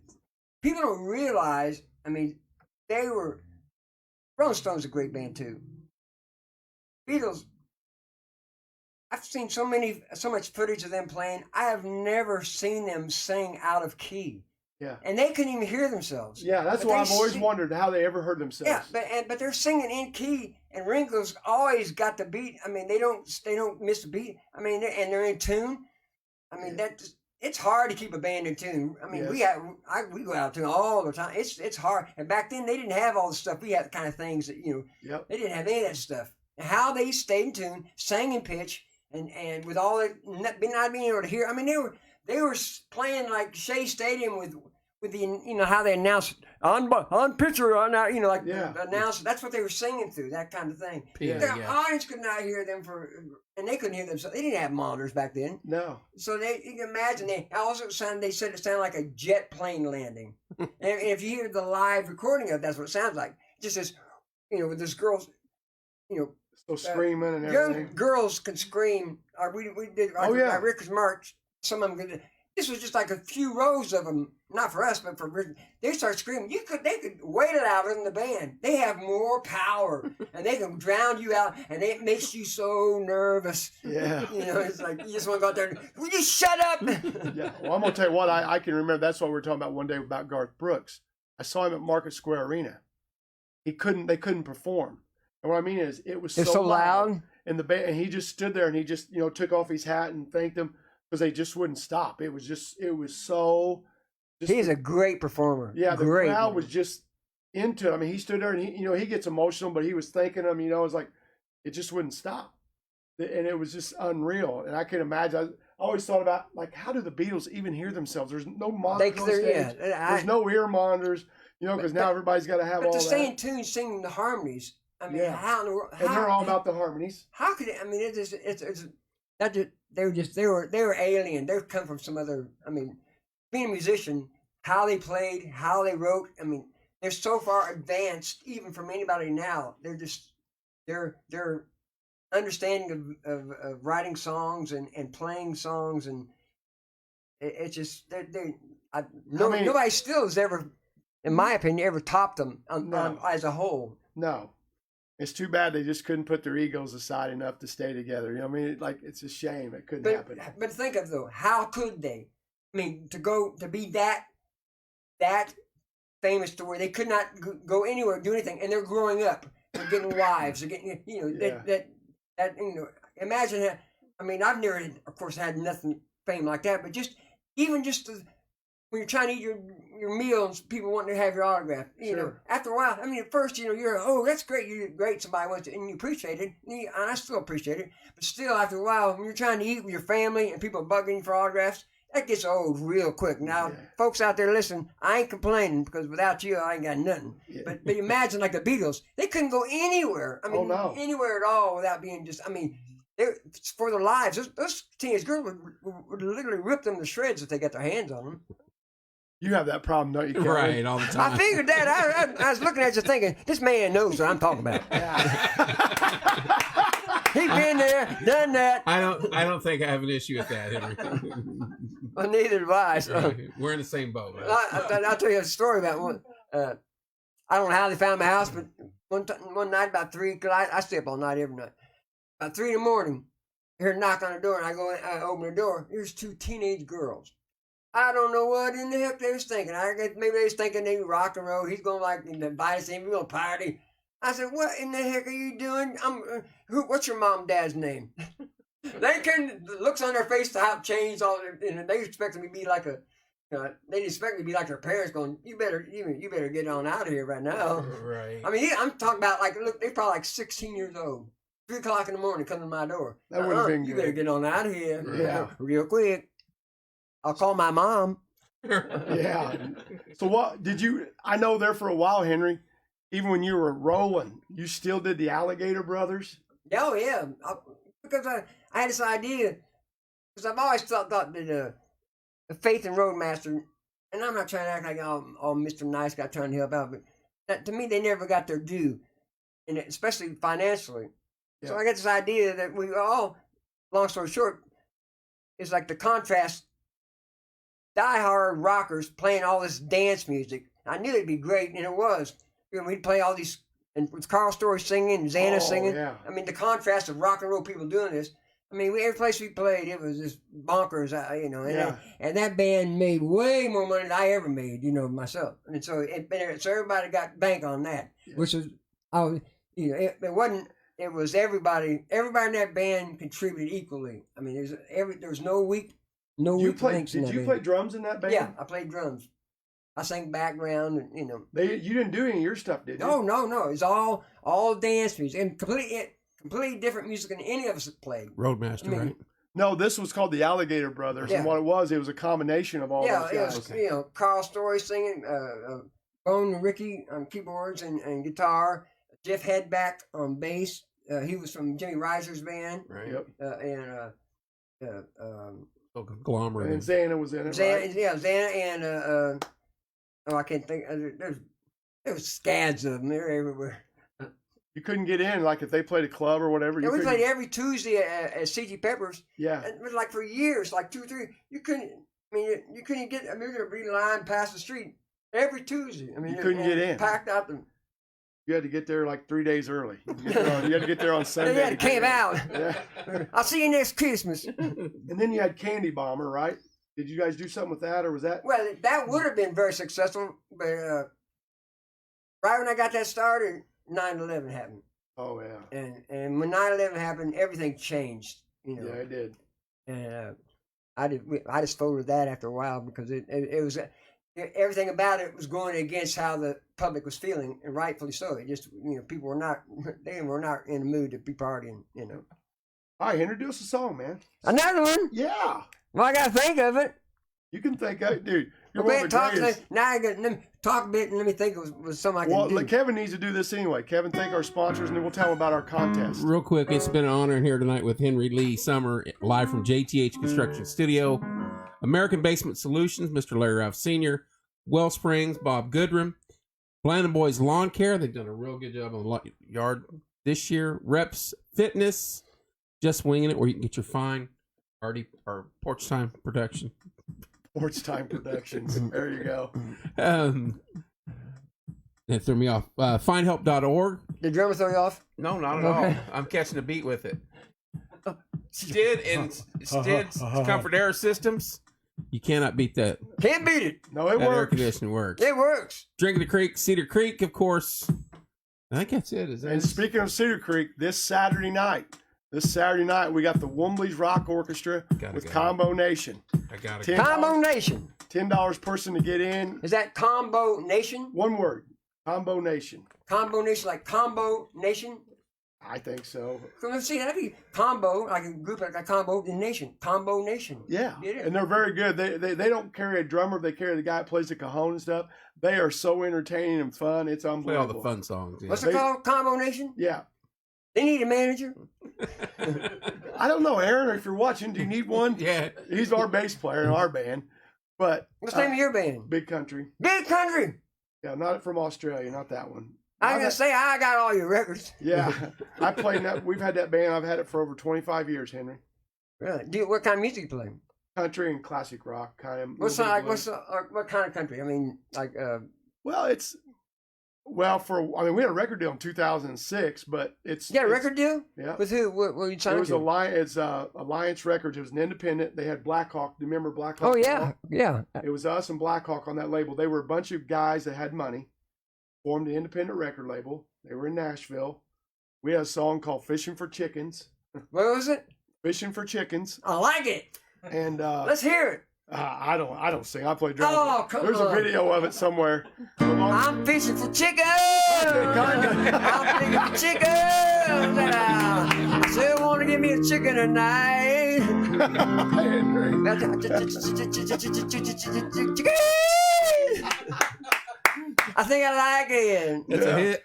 people don't realize. I mean, Rolling Stones a great band too. Beatles. I've seen so much footage of them playing. I have never seen them sing out of key. Yeah. And they couldn't even hear themselves. Yeah, that's why I've always wondered how they ever heard themselves. Yeah, but they're singing in key, and Ringo's always got the beat. I mean, they don't miss a beat. I mean, they're in tune. I mean, it's hard to keep a band in tune. I mean, we go out of tune all the time. It's hard. And back then they didn't have all the stuff. We had the kind of things that they didn't have any of that stuff. And how they stayed in tune, sang in pitch, and with all it not being able to hear. I mean, they were playing like Shea Stadium with the how they announced on pitcher on now announce. That's what they were singing through, that kind of thing. The audience could not hear them and they couldn't hear themselves. They didn't have monitors back then. No. So you can imagine they said it sounded like a jet plane landing. And if you hear the live recording of it, that's what it sounds like. Just as with this girls, so screaming and everything. Young girls can scream. We did. Ricker's March. Some of them. This was just like a few rows of them. Not for us, but for they start screaming. They could wait it louder than the band. They have more power, and they can drown you out, and it makes you so nervous. Yeah. It's like you just want to go out there. Will you shut up? Yeah. Well, I'm gonna tell you what. I can remember. That's what we were talking about one day about Garth Brooks. I saw him at Market Square Arena. They couldn't perform. And what I mean is, it was so loud, and the band, and he just stood there and he just took off his hat and thanked them because they just wouldn't stop. It was so. He's a great performer. Yeah, the crowd was just into it. I mean, he stood there and he gets emotional, but he was thanking them. It's like it just wouldn't stop, and it was just unreal. And I can imagine. I always thought about like how do the Beatles even hear themselves? There's no monitors on stage. There's no ear monitors. Because now everybody's got to have all to that. stay in tune, singing the harmonies. I mean, how in the world? And they're all about the harmonies. How could it? I mean, they were alien. They come from some other. I mean, being a musician, how they played, how they wrote. I mean, they're so far advanced, even from anybody now. They're understanding of writing songs and playing songs, and it's just nobody still has ever, in my opinion, ever topped them as a whole. No. It's too bad they just couldn't put their egos aside enough to stay together. I mean, it's a shame it couldn't happen. But think of though, how could they? I mean, to be that famous to where they could not go anywhere, do anything, and they're growing up, they're getting wives, they're getting Imagine that. I mean, I've never, of course, had nothing fame like that, but when you're trying to eat your meals, people want to have your autograph. After a while, I mean, at first, you're, that's great, you're great, somebody wants to, and you appreciate it, and I still appreciate it, but still, after a while, when you're trying to eat with your family and people bugging you for autographs, that gets old real quick. Now, folks out there listening, I ain't complaining, because without you, I ain't got nothing. Yeah. But imagine, like the Beatles, they couldn't go anywhere. I mean, anywhere at all without being for their lives. Those teenage girls would literally rip them to shreds if they got their hands on them. You have that problem, don't you, Kevin? Right, all the time. I figured that. I was looking at you thinking, this man knows what I'm talking about. He's been there, done that. I don't think I have an issue with that, Henry. Well, neither do I. So. Right. We're in the same boat. Right? I'll tell you a story about one. I don't know how they found my house, but one night about 3, because I stay up all night every night. About 3 in the morning, I hear a knock on the door, and I go in, I open the door. There's 2 teenage girls. I don't know what in the heck they was thinking. I guess maybe they was thinking they rock and roll. He's going to invite us in, we're going to party. I said, what in the heck are you doing? What's your mom and dad's name? They couldn't, the looks on their face to have changed all, and they expected me to be like they expect me to be like their parents going, you better get on out of here right now. Right. I mean, I'm talking about look, they're probably like 16 years old. 3 o'clock in the morning, come to my door. That would have been good. You better get on out of here. Yeah. Real quick. I'll call my mom. Yeah. So what did you? I know there for a while, Henry. Even when you were rolling, you still did the Alligator Brothers. Oh yeah, because I had this idea. Because I've always thought that the Faith and Roadmaster, and I'm not trying to act like I'm Mr. Nice Guy trying to help out, but that, to me they never got their due, and especially financially. Yeah. So I got this idea that we all, long story short, is like the contrast. Die-hard rockers playing all this dance music. I knew it'd be great, and it was. We'd play all these, and with Carl Story singing, and Xana singing. Yeah. I mean, the contrast of rock and roll people doing this. I mean, every place we played, it was just bonkers, And that band made way more money than I ever made, myself. And so, so everybody got bank on that, which was, it wasn't. It was everybody. Everybody in that band contributed equally. I mean, there was no weak. Did you play drums in that band? Yeah, I played drums. I sang background, and You didn't do any of your stuff, did you? No. It's all dance music and completely different music than any of us played. Roadmaster, right? No, this was called the Alligator Brothers, and what it was a combination of all those guys. It was, Carl Story singing, Bone and Ricky on keyboards and guitar, Jeff Headback on bass. He was from Jimmy Reiser's band, right? Yep. Conglomerate. And Xana was in it, right? Yeah, Xana and I can't think. There was scads of them. They're everywhere. You couldn't get in, like if they played a club or whatever. Yeah, we played every Tuesday at C.G. Pepper's. Yeah, it was like for years, like 2 or 3. You couldn't. I mean, you couldn't get. I mean, there would be a line past the street every Tuesday. I mean, you couldn't get in. Packed out the. You had to get there like 3 days early. You had to get there on Sunday. You had to camp out. Yeah. I'll see you next Christmas. And then you had Candy Bomber, right? Did you guys do something with that, or was that? Well, that would have been very successful, but right when I got that started, 9/11 happened. Oh yeah. And when 9/11 happened, everything changed. Yeah, it did. And I just folded that after a while because it was everything about it was going against how the public was feeling, and rightfully so. It just, people were not in the mood to be partying. All right, Henry, do us a song, man. Another one. Yeah. Well, I gotta think of it. You can think of it, dude. You're Okay, one of the greatest. now let me talk a bit and let me think of something I can do. Well, Kevin needs to do this anyway. Kevin, thank our sponsors, and then we'll tell them about our contest. Real quick, it's been an honor here tonight with Henry Lee Summer, live from JTH Construction Studio. American Basement Solutions, Mr. Larry Ralph Sr., Wellsprings, Bob Goodrum, Blandon Boys Lawn Care. They've done a real good job on the yard this year. Reps Fitness, Just Winging It, where you can get your fine party or Porch Time production. Porch Time Productions. There you go. That threw me off. Findhelp.org. Did drummer throw you off? No, not at all. I'm catching a beat with it. Stid's Comfort Air Systems. You cannot beat that. Can't beat it. No, it That air works. conditioning works. It works. Drinking the Creek, Cedar Creek, of course. I think that's it. Is that And it? speaking of Cedar Creek, this Saturday night, we got the Wombly's Rock Orchestra with go. Combo Nation. I got it. $10 Combo Nation. $10 person to get in. Is that Combo Nation? One word. Combo Nation. Combo Nation, like Combo Nation? I think so. So let's see, that'd be combo, like a group like a combo in nation. Combo Nation. Yeah. Get it? And they're very good. They don't carry a drummer. They carry the guy that plays the cajon and stuff. They are so entertaining and fun. It's Play all unbelievable. the fun songs. Yeah. What's it called? Combo Nation? Yeah. They need a manager. I don't know, Aaron, if you're watching, do you need one? Yeah. He's our bass player in our band. But What's the name of your band? Big Country. Big Country. Yeah, not from Australia, not that one. I was gonna say I got all your records. Yeah. I played that. We've had that band. I've had it for over 25 years, Henry. Really? What kind of music you play? Country and classic rock kind of. What kind of country? I mean, like Well, we had a record deal in 2006, but it's. you got a it's- record deal? Yeah. With who? What were you It signed was to? Alliance Records. It was an independent. They had Blackhawk. Do you remember Blackhawk? Oh yeah, yeah. It was us and Blackhawk on that label. They were a bunch of guys that had money, formed an independent record label. They were in Nashville. We had a song called "Fishing for Chickens." What was it? Fishing for chickens. I like it. And Let's hear it. I don't sing. I play drums. Oh, come There's on. a video of it somewhere. I'm fishing for chickens. I'm fishing for chickens. I still want to give me a chicken tonight. I think I like it. It's a hit.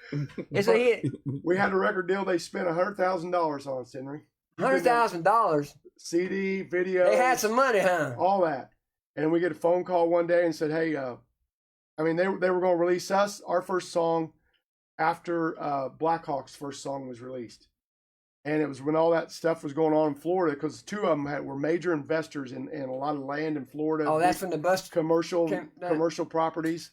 It's a hit. We had a record deal. They spent $100,000 on us, Henry. $100,000. CD, video. They had some money, huh? All that. And we get a phone call one day and said, hey, they were going to release our first song after Blackhawk's first song was released. And it was when all that stuff was going on in Florida, because two of them were major investors in a lot of land in Florida. Oh, that's when the bus commercial properties.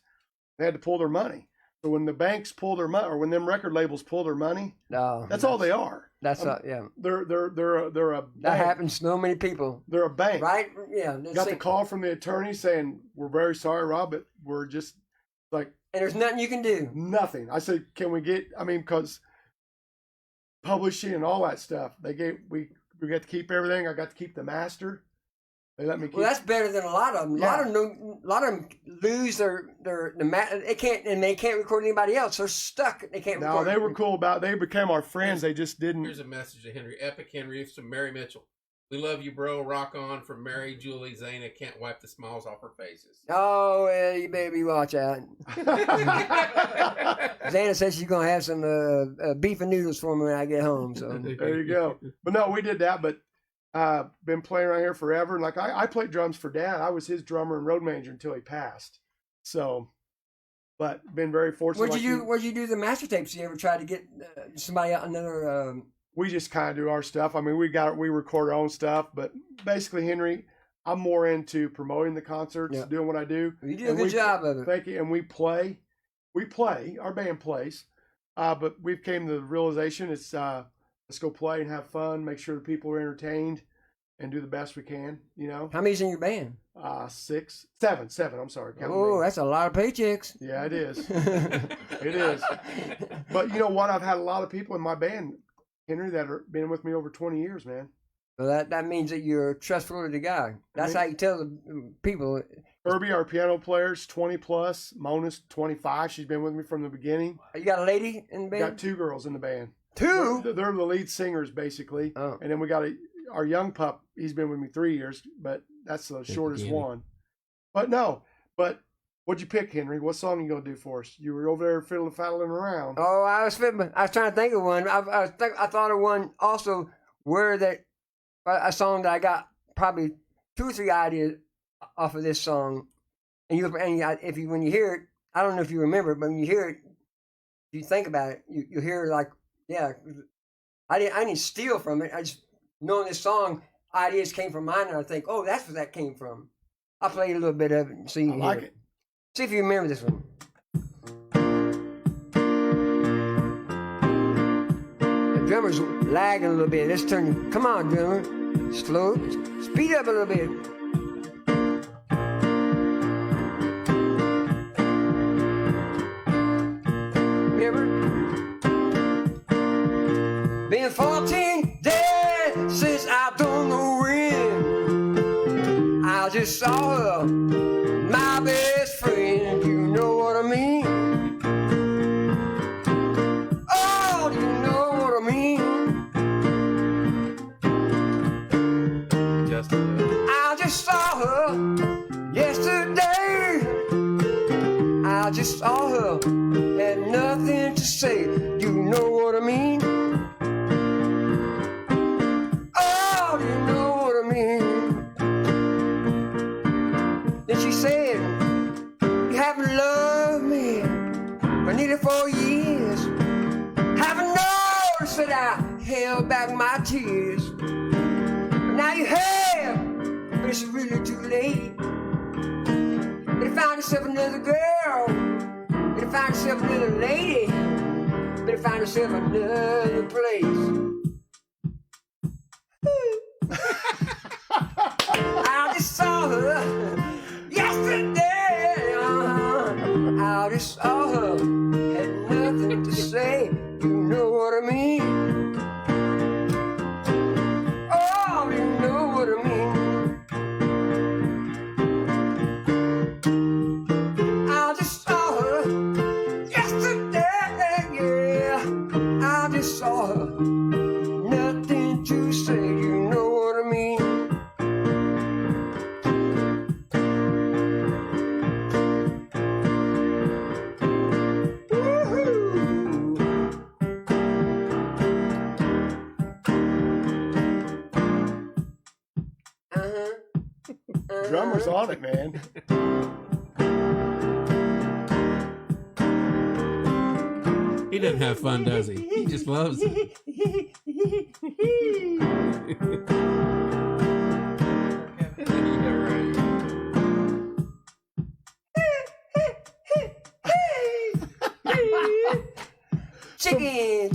They had to pull their money. So when the banks pull their money, or when them record labels pull their money, No, that's all they are. That's yeah. They're a That bank. happens to so many people, They're a bank. right? Yeah. Got the call from the attorney saying, "We're very sorry, Rob, but we're just like And there's nothing you can do. nothing." I said, "Can we get? Because publishing and all that stuff, we got to keep everything. I got to keep the master. They let me keep. Well, that's better than a lot of them. Yeah. A lot of them lose they can't record anybody else. They're stuck. They can't. No, record. they were cool about. They became our friends. They just didn't. Here's a message to Henry. Epic Henry from Mary Mitchell. We love you, bro. Rock on from Mary, Julie, Zana. Can't wipe the smiles off her faces. Oh, well, you better watch out. Zana says she's gonna have some beef and noodles for me when I get home. So There you go. But no, we did that. But been playing around here forever. And like I played drums for Dad. I was his drummer and road manager until he passed. So, but been very fortunate. where'd you do the master tapes? You ever try to get somebody out another? We just kind of do our stuff. I mean, we record our own stuff. But basically, Henry, I'm more into promoting the concerts, Yeah. doing what I do. You do a And good job of it. Thank you. And we play. Our band plays. But we've came to the realization it's let's go play and have fun, make sure the people are entertained, and do the best we can. You know. How many's in your band? 7. I'm sorry. Count Oh, me. that's a lot of paychecks. Yeah, it is. It is. But you know what? I've had a lot of people in my band, Henry, that have been with me over 20 years, man. So that means that you're a trustworthy guy. That's how you tell the people. Herbie, our piano player, is 20 plus. Mona's 25. She's been with me from the beginning. You got a lady in the We band? got 2 girls in the band. 2? They're the lead singers, basically. Oh. And then we got our young pup. He's been with me 3 years, but that's the shortest beginning. one. But what'd you pick, Henry? What song you gonna do for us? You were over there fiddling around. Oh, I was trying to think of one. I thought of one also where a song that I got probably 2 or 3 ideas off of this song, and when you hear it, I don't know if you remember it, but when you hear it, you think about it, you hear like, yeah, I didn't steal from it. I just knowing this song, ideas came from mine, and I think, oh, that's where that came from. I'll play a little bit of it and see. I like it. See if you remember this one. The drummer's lagging a little bit. Let's turn. Come on, drummer. Slow. Speed up a little bit. Remember? Been 14 days since I don't know when. I just saw her, my best friend. You know what I mean? Oh, you know what I mean? I just saw her yesterday. I just saw her, had nothing to say. You know what I mean? Oh, you know what I mean? Then she said, you haven't loved me for nearly 4 years. Haven't noticed that I held back my tears. But now you have, but it's really too late. Better find yourself another girl. Better find yourself another lady. Better find yourself another place. I just saw her yesterday. I just saw her, had nothing to say. You know what I mean? Oh, you know what I mean? I just saw her yesterday, yeah. I just saw her, nothing to say. You know what I mean? Drummer's on it, man. He doesn't have fun, does he? He just loves it. Chicken.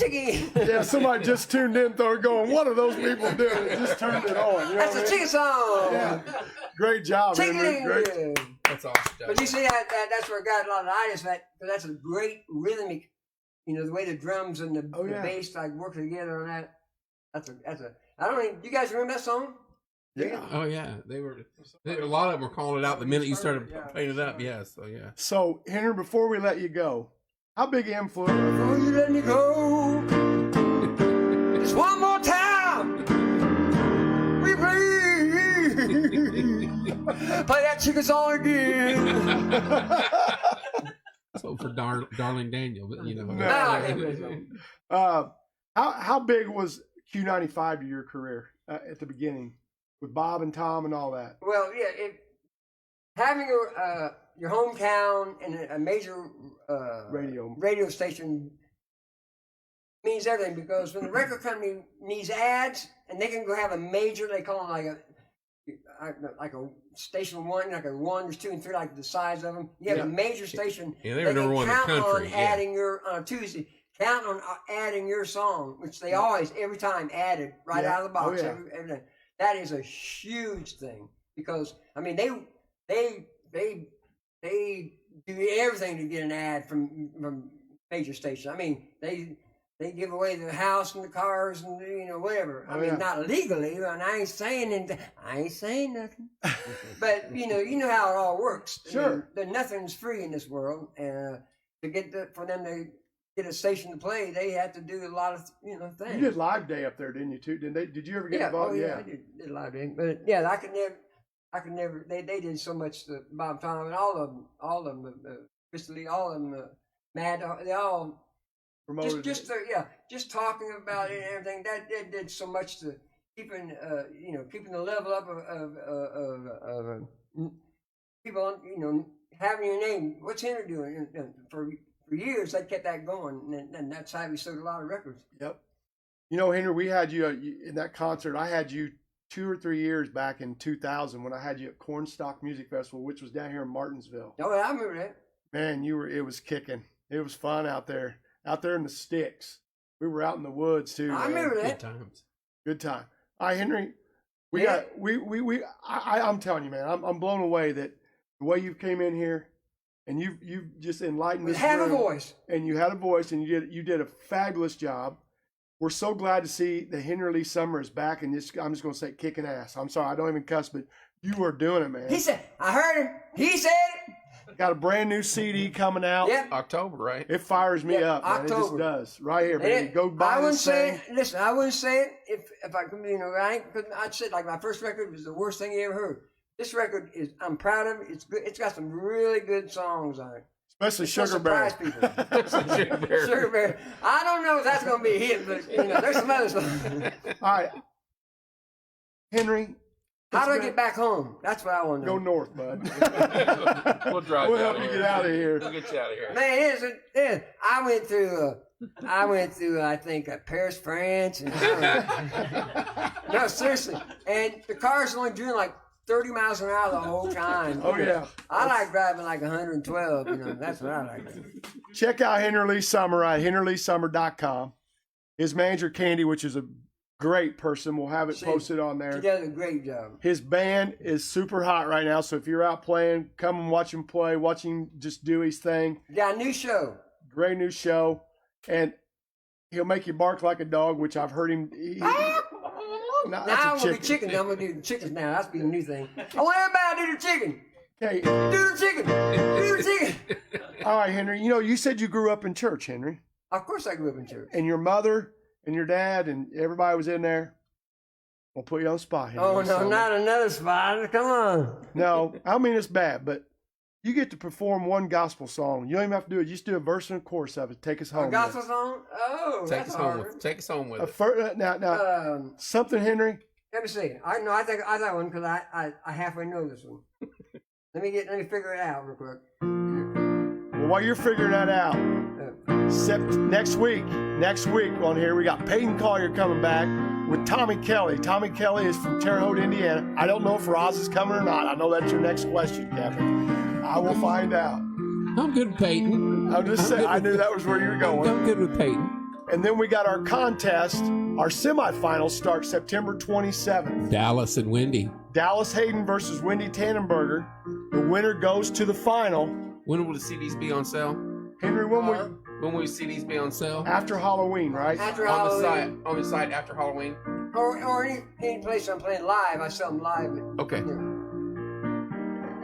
Yeah, somebody just tuned in, they're going, what are those people doing? Just turned it on. You know That's what I a mean? chicken song. Yeah. Great job, Henry. Great. Chicken. That's awesome. But you see that's where I got a lot of ideas. Because that's a great rhythmic. You know the way the drums and the bass like work together on that. That's a. I don't even. You guys remember that song? Yeah. Oh yeah, a lot of them were calling it out the minute you started playing it up. Yeah, so yeah. So, Henry, before we let you go, how big influence? Before you let me go, just one more time. We play that chicken song again. So for Darling Daniel, but you know. No. I can't play that song. How big was Q95 to your career at the beginning with Bob and Tom and all that? Well, yeah, having your hometown and a major radio station means everything, because when the record company needs ads and they can go have a major, they call them like a station one, like a 1, there's 2 and 3, like the size of them. You have a major station. Yeah, they're number one in the country. On adding on a Tuesday. Count on adding your song, which they always every time added right out of the box. Everything. That is a huge thing, because I mean they do everything to get an ad from major stations. I mean they give away the house and the cars and whatever. I mean, not legally, and I ain't saying anything. I ain't saying nothing. But you know how it all works. Sure. I mean, nothing's free in this world, and for them to get a station to play, they have to do a lot of things. You did Live Day up there, didn't you? Too? Did you ever get involved? Oh yeah, I did Live Day, but yeah, I could never. They did so much to Bob Tom and all of them, Crystal Lee, all of them, Mad. They all. Just talking about it and everything. That did so much to keeping the level up of people, having your name. What's Henry doing? And for years, they kept that going, and that's how we sold a lot of records. Yep. Henry, we had you in that concert. I had you 2 or 3 years back in 2000 when I had you at Cornstalk Music Festival, which was down here in Martinsville. Oh, I remember that. Man, it was kicking. It was fun out there in the sticks. We were out in the woods too. I remember that. Good time. All right, Henry, I'm telling you, man, I'm blown away that the way you came in here and you just enlightened this have room, a voice. And you had a voice and you did a fabulous job. We're so glad to see that Henry Lee Summer is back, and I'm just going to say kicking ass. I'm sorry, I don't even cuss, but you are doing it, man. He said, I heard him. He said it. Got a brand new CD coming out. Yep. October, right? It fires me up, man. October. It just does. Right here, baby. Go buy I wouldn't this say thing. it. Listen, I wouldn't say it if I could, I'd say like my first record was the worst thing you ever heard. This record I'm proud of it. It's good. It's got some really good songs on it. Especially Sugar Bear. Sugar Bear. I don't know if that's going to be a hit, but there's some other stuff. All right, Henry. How do I get back home? That's what I want to know. Go north, bud. We'll drive. We'll help you get out of here. We'll get you out of here. Man, I went through, I think, Paris, France, and no, seriously. And the car's only doing like 30 miles an hour the whole time. Oh yeah. I like driving like 112. That's what I like. Check out Henry Lee Summer at henryleesummer.com. His manager Candy, which is a great person, will have it posted on there. She does a great job. His band is super hot right now, so if you're out playing, come and watch him play. Watch him just do his thing. Got a new show. Great new show, and he'll make you bark like a dog, which I've heard him. Now I'm going to be chicken. I'm going to do the chickens now. That's be the new thing. I want everybody to do the chicken. Okay. Do the chicken. Do the chicken. All right, Henry. You said you grew up in church, Henry. Of course I grew up in church. And your mother and your dad and everybody was in there. We'll put you on the spot, Henry. Oh, no, not another spot. Come on. No, I don't mean it's bad, but you get to perform one gospel song. You don't even have to do it. Just do a verse and a chorus of it. Take us home. A gospel song? Oh, that's hard. Take us home with it. Now, something, Henry. Let me see. I think one because I halfway know this one. let me figure it out real quick. Well, while you're figuring that out, next week on here we got Peyton Collier coming back with Tommy Kelly. Tommy Kelly is from Terre Haute, Indiana. I don't know if Roz is coming or not. I know that's your next question, Kevin. I will find out. I'm good with Peyton. I'm just saying. I knew that was where you were going. I'm good with Peyton. And then we got our contest. Our semifinals start September 27th. Dallas and Wendy. Dallas Hayden versus Wendy Tannenberger. The winner goes to the final. When will the CDs be on sale? Henry, when will the CDs be on sale? After Halloween, right? After Halloween. On the site after Halloween. Or any place I'm playing live, I sell them live. Okay.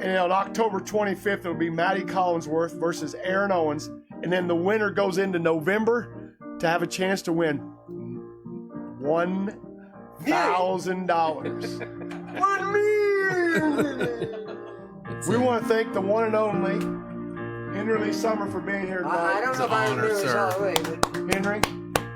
And on October 25th, it'll be Maddie Collinsworth versus Aaron Owens. And then the winner goes into November to have a chance to win $1,000. 1 million! We want to thank the one and only Henry Lee Summer for being here tonight. I don't know if I remember this all the way, but Henry,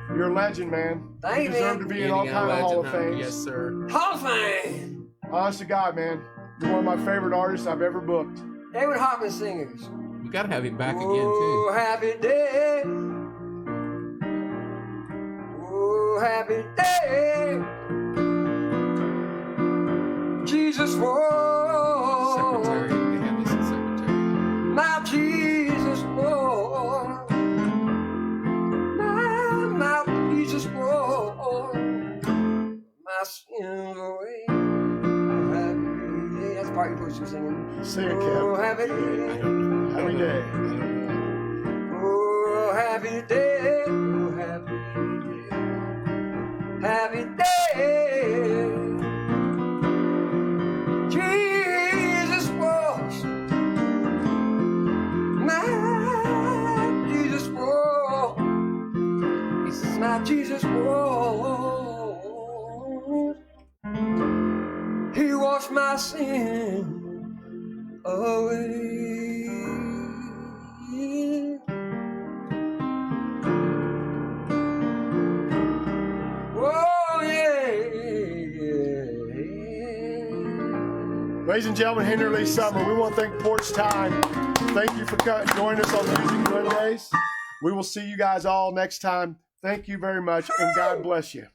you're a legend, man. Thank you deserve to be in all kind of Hall of Fame. Yes, sir. Hall of Fame! Honest to God, man. You're one of my favorite artists I've ever booked. David Hoffman singers. We got to have him back again, too. Oh, happy day. Oh, happy day. Jesus was. Secretary. They have this in secretary. My Jesus was. My Jesus was. My sins away. That's part you're supposed to be singing. Sing it, Oh, Kev. happy day. Happy day. Oh, happy day. Oh, happy Jesus was. He washed my sin away. Oh, yeah. Ladies and gentlemen, Henry Lee Summer, we want to thank Porch Time. Thank you for joining us on Music Mondays. We will see you guys all next time. Thank you very much, and God bless you.